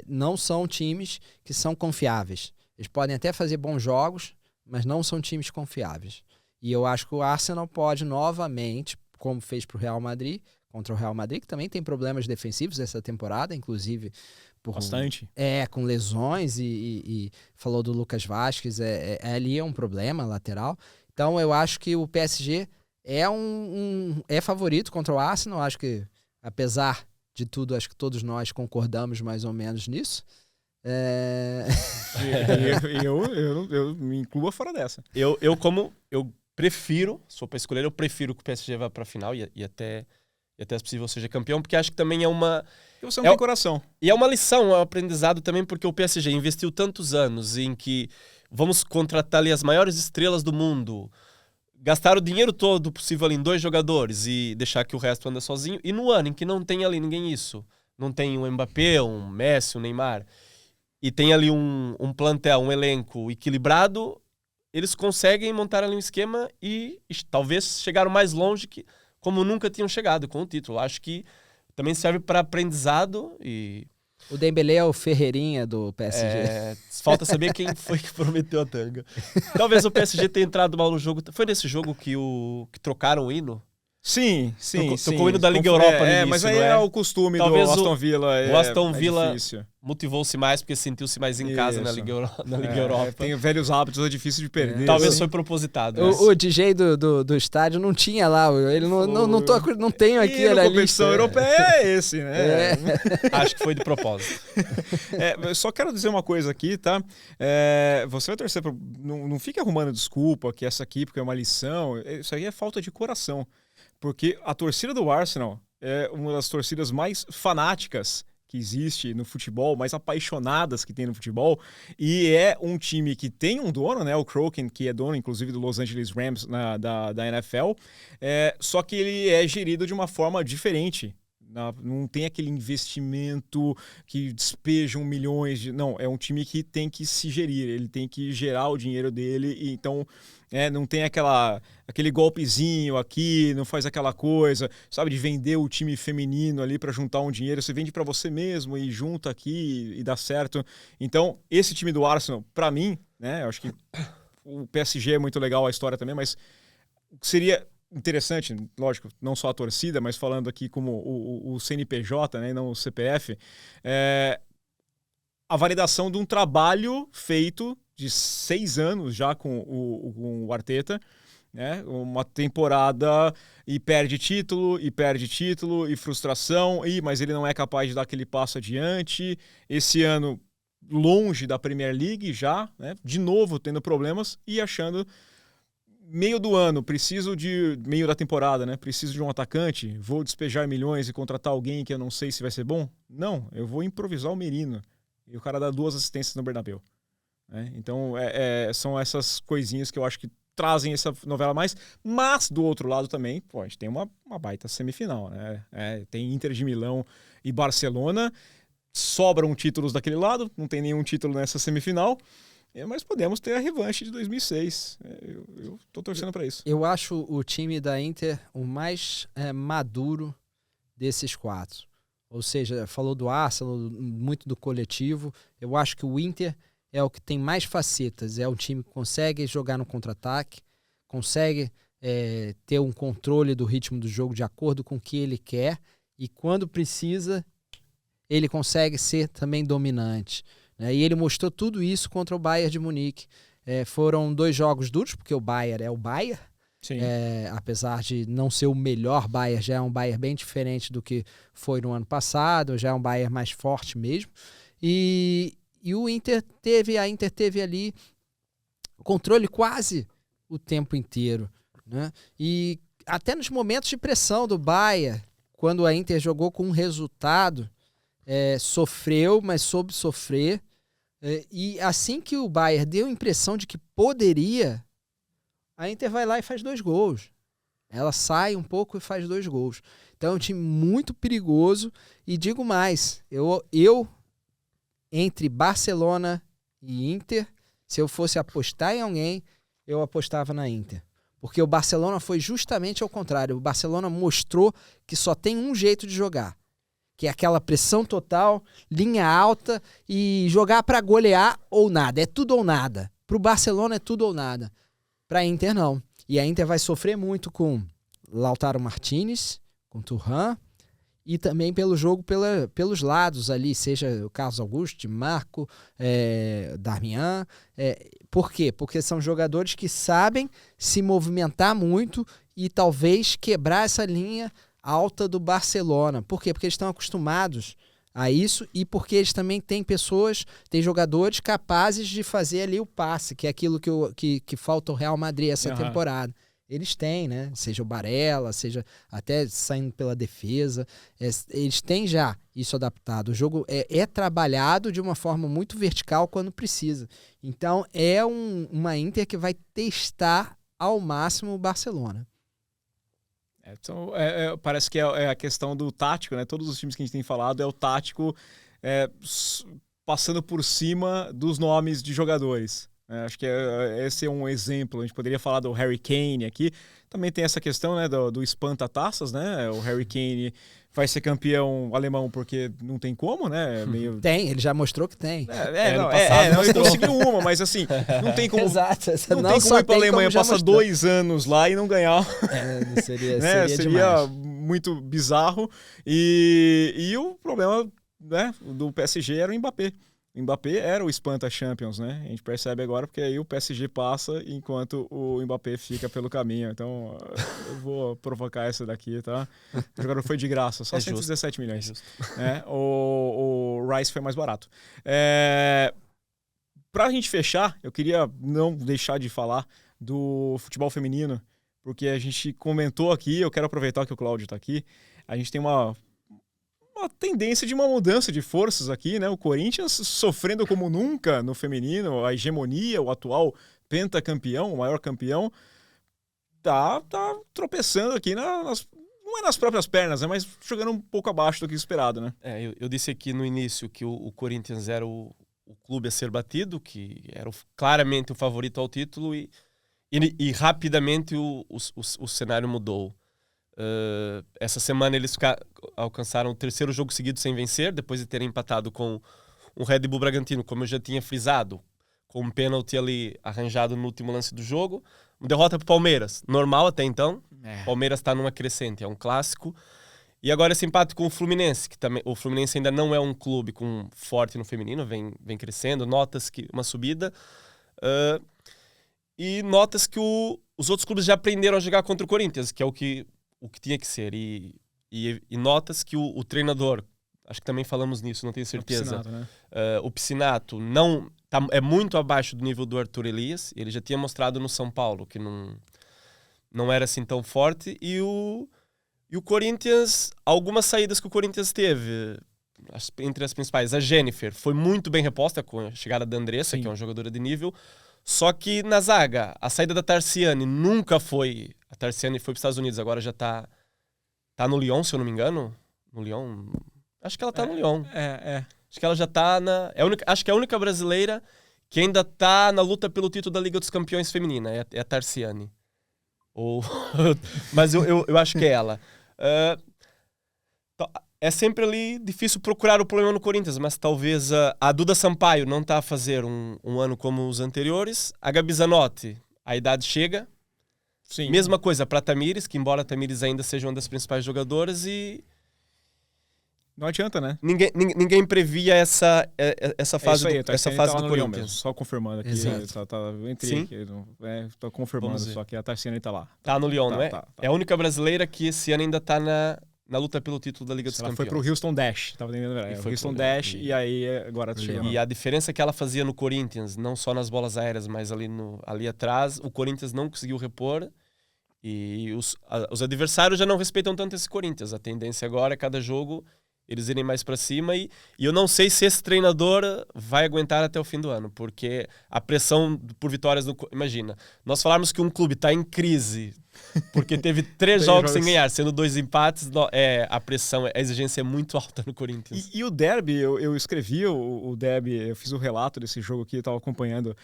não são times que são confiáveis. Eles podem até fazer bons jogos, mas não são times confiáveis. E eu acho que o Arsenal pode novamente, como fez para o Real Madrid, contra o Real Madrid, que também tem problemas defensivos essa temporada, inclusive bastante. Com lesões e falou do Lucas Vázquez, ali é um problema lateral. Então eu acho que o PSG é favorito contra o Arsenal. Acho que, apesar de tudo, acho que todos nós concordamos mais ou menos nisso. Eu me incluo fora dessa. Eu prefiro, se for para escolher, eu prefiro que o PSG vá para a final e até se possível seja campeão, porque acho que também é uma... E você não tem coração. E é uma lição, é um aprendizado também, porque o PSG investiu tantos anos em que vamos contratar ali as maiores estrelas do mundo, gastar o dinheiro todo possível ali em 2 jogadores e deixar que o resto anda sozinho, e no ano em que não tem ali ninguém isso, não tem um Mbappé, um Messi, um Neymar, e tem ali um plantel, um elenco equilibrado, eles conseguem montar ali um esquema e talvez chegaram mais longe como nunca tinham chegado com o título. Acho que também serve para aprendizado e... O Dembélé é o Ferreirinha do PSG. Falta saber quem foi que prometeu a tanga. Talvez o PSG tenha entrado mal no jogo. Foi nesse jogo que trocaram o hino? Sim. Tocou o hino da Liga Europa no início, mas aí é o costume Talvez do Aston Villa. O Aston Villa difícil. Motivou-se mais porque sentiu-se mais em casa na Liga Europa. Tem velhos hábitos, é difícil de perder. Talvez foi propositado. O DJ do estádio não tinha lá, ele não tem aqui na na competição europeia é esse, né? Acho que foi de propósito. Eu só quero dizer uma coisa aqui, tá? Você vai torcer não fique arrumando desculpa que essa aqui porque é uma lição. Isso aí é falta de coração. Porque a torcida do Arsenal é uma das torcidas mais fanáticas que existe no futebol, mais apaixonadas que tem no futebol, e é um time que tem um dono, né, o Kroenke, que é dono inclusive do Los Angeles Rams da NFL, só que ele é gerido de uma forma diferente. Não tem aquele investimento que despejam milhões não, é um time que tem que se gerir, ele tem que gerar o dinheiro dele, e então Não tem aquele golpezinho aqui, não faz aquela coisa, sabe, de vender o time feminino ali para juntar um dinheiro. Você vende para você mesmo e junta aqui e dá certo. Então, esse time do Arsenal, para mim, né, eu acho que o PSG é muito legal a história também, mas seria interessante, lógico, não só a torcida, mas falando aqui como o CNPJ, né, e não o CPF, a validação de um trabalho feito de 6 anos já com o Arteta, né? Uma temporada e perde título, e frustração, mas ele não é capaz de dar aquele passo adiante. Esse ano, longe da Premier League já, né? De novo tendo problemas e achando meio do ano, meio da temporada, né? Preciso de um atacante, vou despejar milhões e contratar alguém que eu não sei se vai ser bom? Não, eu vou improvisar o Merino. E o cara dá 2 assistências no Bernabéu. Então, são essas coisinhas que eu acho que trazem essa novela mais. Mas, do outro lado também, a gente tem uma baita semifinal. Né? Tem Inter de Milão e Barcelona. Sobram títulos daquele lado. Não tem nenhum título nessa semifinal. Mas podemos ter a revanche de 2006. Eu tô torcendo para isso. Eu acho o time da Inter o mais maduro desses 4. Ou seja, falou do Arsenal, muito do coletivo. Eu acho que o Inter é o que tem mais facetas. É um time que consegue jogar no contra-ataque, consegue ter um controle do ritmo do jogo de acordo com o que ele quer. E quando precisa, ele consegue ser também dominante. Né? E ele mostrou tudo isso contra o Bayern de Munique. Foram 2 jogos duros, porque o Bayern é o Bayern. Apesar de não ser o melhor Bayern, já é um Bayern bem diferente do que foi no ano passado, já é um Bayern mais forte mesmo. E a Inter teve ali controle quase o tempo inteiro, né? E até nos momentos de pressão do Bayern, quando a Inter jogou com um resultado, sofreu, mas soube sofrer. E assim que o Bayern deu a impressão de que poderia, a Inter vai lá e faz 2 gols. Ela sai um pouco e faz 2 gols. Então é um time muito perigoso. E digo mais, eu entre Barcelona e Inter, se eu fosse apostar em alguém, eu apostava na Inter. Porque o Barcelona foi justamente ao contrário. O Barcelona mostrou que só tem um jeito de jogar, que é aquela pressão total, linha alta e jogar para golear ou nada. É tudo ou nada. Para o Barcelona é tudo ou nada. Para a Inter, não. E a Inter vai sofrer muito com Lautaro Martinez, com Thuram, e também pelo jogo pelos lados ali, seja o Carlos Augusto, Di Marco, Darmian. Por quê? Porque são jogadores que sabem se movimentar muito e talvez quebrar essa linha alta do Barcelona. Por quê? Porque eles estão acostumados a isso e porque eles também têm jogadores capazes de fazer ali o passe, que é aquilo que falta ao Real Madrid essa temporada. Eles têm, né? Seja o Barella, seja até saindo pela defesa. Eles têm já isso adaptado. O jogo é trabalhado de uma forma muito vertical quando precisa. Então, é uma Inter que vai testar ao máximo o Barcelona. Então, parece que é a questão do tático, né? Todos os times que a gente tem falado é o tático passando por cima dos nomes de jogadores. Acho que esse é um exemplo. A gente poderia falar do Harry Kane aqui. Também tem essa questão, né, do espanta-taças, né? O Harry Kane vai ser campeão alemão porque não tem como, né? Tem, ele já mostrou que tem. Ele conseguiu uma, mas assim, não tem como. Exato. Não tem como ir para a Alemanha, passar 2 anos lá e não ganhar. Seria muito bizarro. E o problema, né, do PSG era o Mbappé. O Mbappé era o espanta-champions, né? A gente percebe agora porque aí o PSG passa enquanto o Mbappé fica pelo caminho. Então, eu vou provocar essa daqui, tá? O jogador foi de graça, só 117 milhões. O Rice foi mais barato. Pra gente fechar, eu queria não deixar de falar do futebol feminino, porque a gente comentou aqui, eu quero aproveitar que o Cláudio tá aqui, a gente tem uma tendência de uma mudança de forças aqui, né? O Corinthians sofrendo como nunca no feminino, a hegemonia, o atual pentacampeão, o maior campeão, tá tropeçando aqui não é nas próprias pernas, né? Mas jogando um pouco abaixo do que esperado, né? Eu disse aqui no início que o Corinthians era o clube a ser batido, que era claramente o favorito ao título e E rapidamente o cenário mudou. Essa semana eles alcançaram o 3º jogo seguido sem vencer, depois de terem empatado com o Red Bull Bragantino, como eu já tinha frisado, com um pênalti ali arranjado no último lance do jogo. Uma derrota para o Palmeiras, normal até então. Palmeiras está numa crescente, é um clássico. E agora esse empate com o Fluminense, que também o Fluminense ainda não é um clube forte no feminino, vem crescendo, notas que uma subida. E notas que os outros clubes já aprenderam a jogar contra o Corinthians, que é o que tinha que ser. E notas que o treinador, acho que também falamos nisso, não tenho certeza. O Piscinato, né? O Piscinato é muito abaixo do nível do Arthur Elias. Ele já tinha mostrado no São Paulo que não era assim tão forte. E o Corinthians, algumas saídas que o Corinthians teve, entre as principais, a Jennifer foi muito bem reposta com a chegada da Andressa, que é uma jogadora de nível. Só que na zaga, a saída da Tarciane nunca foi... A Tarciane foi para os Estados Unidos, agora já tá no Lyon, se eu não me engano. No Lyon? Acho que ela tá no Lyon. Acho que ela já tá acho que é a única brasileira que ainda tá na luta pelo título da Liga dos Campeões feminina. É a Tarciane. Mas eu acho que é ela. É sempre ali difícil procurar o problema no Corinthians, mas talvez a Duda Sampaio não está a fazer um ano como os anteriores. A Gabi Zanotti, a idade chega. Sim. Mesma coisa para a Tamires, que embora a Tamires ainda seja uma das principais jogadoras e... Não adianta, né? Ninguém previa essa fase, essa fase do Corinthians. Mesmo, só confirmando aqui. Entrei aqui. Tô confirmando, só que a Tarciane tá lá. Tá no Lyon, não é? Tá. É a única brasileira que esse ano ainda tá na luta pelo título da Liga dos Campeões. Ela foi pro Houston Dash, tava entendendo? O Houston Dash e aí agora chegou. E a diferença que ela fazia no Corinthians, não só nas bolas aéreas, mas ali atrás, o Corinthians não conseguiu repor e os adversários já não respeitam tanto esse Corinthians. A tendência agora é cada jogo eles irem mais para cima e eu não sei se esse treinador vai aguentar até o fim do ano, porque a pressão por vitórias... Imagina, nós falarmos que um clube está em crise porque teve 3 jogos sem ganhar, sendo 2 empates, a pressão, a exigência é muito alta no Corinthians. E o derby, eu escrevi o derby, eu fiz o relato desse jogo aqui, eu estava acompanhando,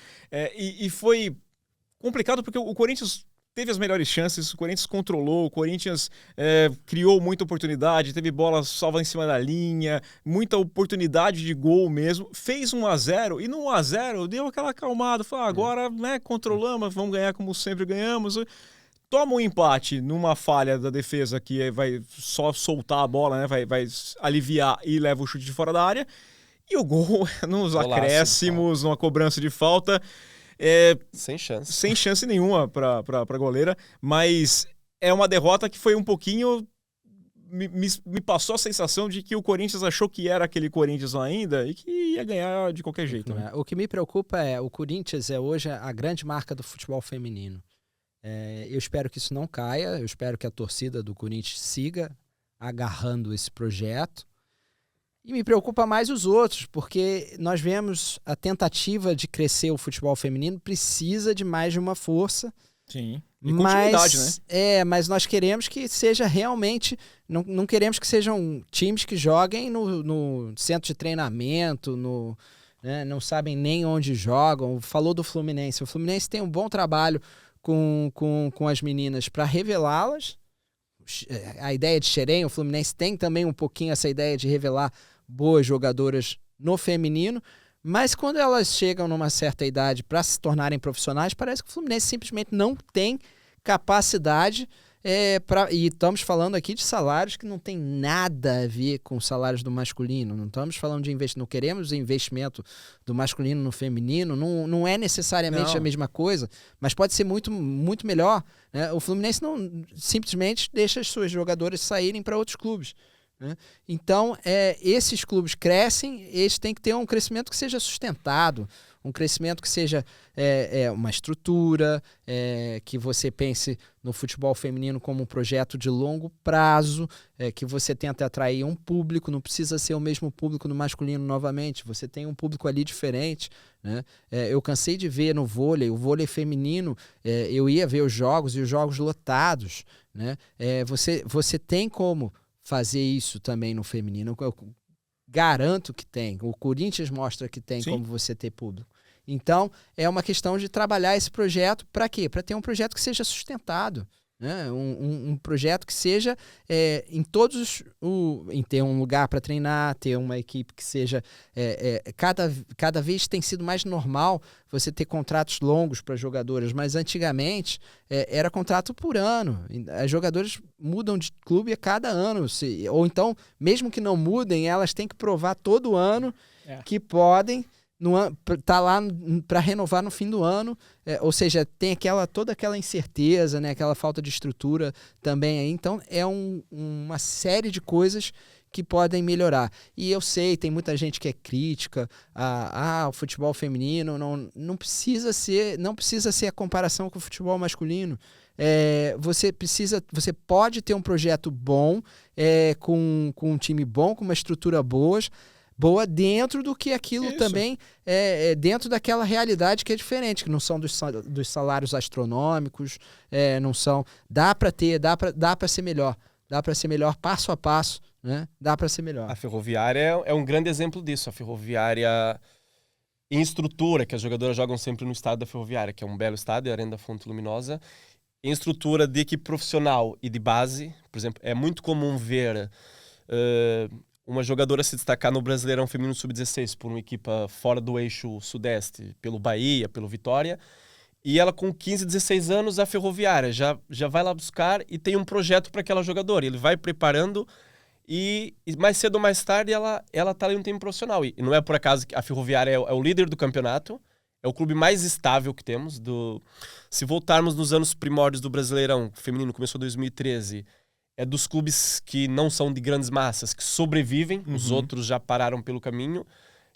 e foi complicado porque o Corinthians teve as melhores chances, o Corinthians controlou, o Corinthians criou muita oportunidade, teve bola salva em cima da linha, muita oportunidade de gol mesmo, fez 1-0 e no 1-0 deu aquela acalmada, falou, agora controlamos, vamos ganhar como sempre ganhamos. Toma um empate numa falha da defesa que vai só soltar a bola, né? Vai aliviar e leva o chute de fora da área. E o gol nos acréscimos, numa cobrança de falta. Sem chance. Sem chance nenhuma para a goleira. Mas é uma derrota que foi um pouquinho... Me passou a sensação de que o Corinthians achou que era aquele Corinthians lá ainda e que ia ganhar de qualquer jeito. Né? O que me preocupa o Corinthians é hoje a grande marca do futebol feminino. Eu espero que isso não caia, eu espero que a torcida do Corinthians siga agarrando esse projeto. E me preocupa mais os outros, porque nós vemos a tentativa de crescer o futebol feminino precisa de mais de uma força. Sim, e continuidade, né? Mas nós queremos que seja realmente... Não queremos que sejam times que joguem no centro de treinamento, não sabem nem onde jogam. Falou do Fluminense. O Fluminense tem um bom trabalho com as meninas para revelá-las. A ideia de Xerém, o Fluminense tem também um pouquinho essa ideia de revelar boas jogadoras no feminino, mas quando elas chegam numa certa idade para se tornarem profissionais, parece que o Fluminense simplesmente não tem capacidade e estamos falando aqui de salários que não tem nada a ver com os salários do masculino, não estamos falando de investimento, não queremos investimento do masculino no feminino, não é necessariamente a mesma coisa, mas pode ser muito, muito melhor, né? O Fluminense não simplesmente deixa as suas jogadoras saírem para outros clubes, né? Então, esses clubes crescem, eles têm que ter um crescimento que seja sustentado, um crescimento que seja uma estrutura, que você pense no futebol feminino como um projeto de longo prazo, que você tenta atrair um público, não precisa ser o mesmo público no masculino novamente, você tem um público ali diferente, né? Eu cansei de ver no vôlei, o vôlei feminino, eu ia ver os jogos e os jogos lotados, né? Você tem como fazer isso também no feminino, eu garanto que tem, o Corinthians mostra que tem. Sim. Como você ter público. Então, é uma questão de trabalhar esse projeto para quê? Para ter um projeto que seja sustentado. Né? Um projeto que seja em todos em ter um lugar para treinar, ter uma equipe que seja cada vez tem sido mais normal você ter contratos longos para jogadoras, mas antigamente era contrato por ano. As jogadoras mudam de clube a cada ano, ou então mesmo que não mudem, elas têm que provar todo ano que podem tá lá para renovar no fim do ano, ou seja, tem toda aquela incerteza, né, aquela falta de estrutura também aí. Então uma série de coisas que podem melhorar. E eu sei, tem muita gente que é crítica o futebol feminino não precisa ser a comparação com o futebol masculino. Você pode ter um projeto bom, com um time bom, com uma estrutura boa dentro do que aquilo também dentro daquela realidade que é diferente, que não são dos salários astronômicos, não são. Dá para ser melhor. Dá para ser melhor passo a passo, né? Dá para ser melhor. A Ferroviária é um grande exemplo disso. A Ferroviária, em estrutura, que as jogadoras jogam sempre no estádio da Ferroviária, que é um belo estádio, a Arena da Fonte Luminosa. Em estrutura de equipe profissional e de base, por exemplo, é muito comum ver uma jogadora se destacar no Brasileirão Feminino Sub-16 por uma equipa fora do eixo sudeste, pelo Bahia, pelo Vitória, e ela com 15, 16 anos, a Ferroviária já vai lá buscar e tem um projeto para aquela jogadora. Ele vai preparando e mais cedo ou mais tarde ela tá ali no time profissional. E não é por acaso que a Ferroviária é o líder do campeonato, é o clube mais estável que temos. Se voltarmos nos anos primórdios do Brasileirão Feminino, começou em 2013, é dos clubes que não são de grandes massas, que sobrevivem, os outros já pararam pelo caminho,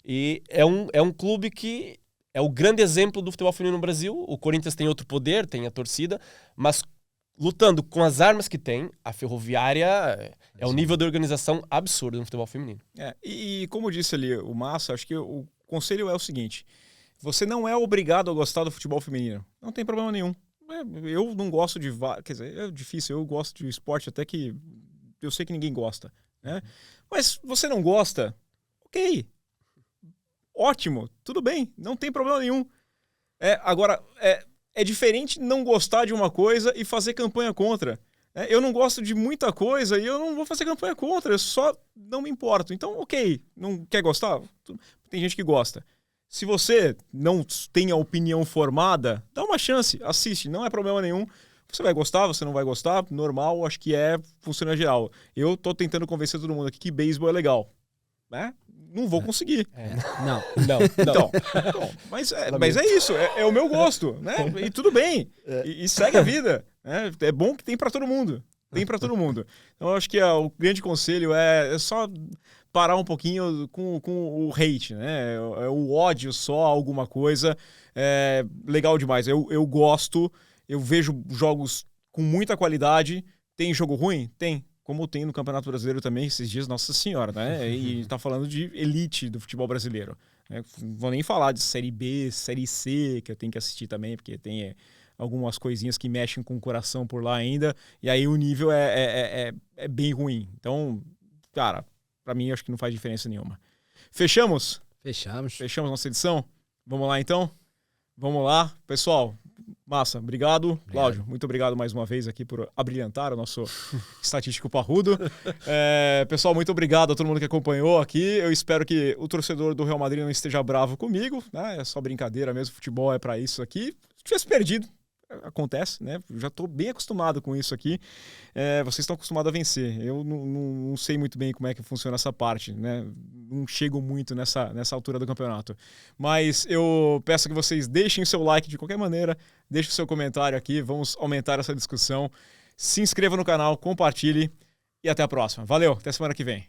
e é um clube que é o grande exemplo do futebol feminino no Brasil. O Corinthians tem outro poder, tem a torcida, mas lutando com as armas que tem, a Ferroviária é um nível de organização absurdo no futebol feminino. E como disse ali o Massa, acho que o conselho é o seguinte: você não é obrigado a gostar do futebol feminino, não tem problema nenhum. Eu não gosto de... Quer dizer, é difícil, eu gosto de esporte até que eu sei que ninguém gosta, né? Mas você não gosta, ok, ótimo, tudo bem, não tem problema nenhum. Agora, é diferente não gostar de uma coisa e fazer campanha contra. Eu não gosto de muita coisa e eu não vou fazer campanha contra, eu só não me importo. Então, ok, não quer gostar? Tem gente que gosta. Se você não tem a opinião formada, dá uma chance, assiste, não é problema nenhum. Você vai gostar, você não vai gostar, normal, acho que funciona geral. Eu tô tentando convencer todo mundo aqui que beisebol é legal, né? Não vou conseguir. Não. Então, mas é isso, é o meu gosto, né? E tudo bem, e segue a vida, né? É bom que tem para todo mundo, Então, eu acho que o grande conselho é só parar um pouquinho com o hate, né? O ódio só a alguma coisa. É legal demais. Eu gosto, eu vejo jogos com muita qualidade. Tem jogo ruim? Tem. Como tem no Campeonato Brasileiro também, esses dias, nossa senhora, né? E tá falando de elite do futebol brasileiro. Não vou nem falar de Série B, Série C, que eu tenho que assistir também, porque tem algumas coisinhas que mexem com o coração por lá ainda. E aí o nível é bem ruim. Então, cara, pra mim acho que não faz diferença nenhuma. Fechamos? Fechamos nossa edição? Vamos lá então? Vamos lá. Pessoal, massa, obrigado. Cláudio, muito obrigado mais uma vez aqui por abrilhantar o nosso estatístico parrudo. Pessoal, muito obrigado a todo mundo que acompanhou aqui. Eu espero que o torcedor do Real Madrid não esteja bravo comigo, né? É só brincadeira mesmo, futebol é pra isso aqui. Se tivesse perdido, acontece, né? Eu já estou bem acostumado com isso aqui. Vocês estão acostumados a vencer. Eu não sei muito bem como é que funciona essa parte, né? Não chego muito nessa altura do campeonato. Mas eu peço que vocês deixem o seu like de qualquer maneira, deixem o seu comentário aqui, vamos aumentar essa discussão. Se inscreva no canal, compartilhe e até a próxima. Valeu, até semana que vem.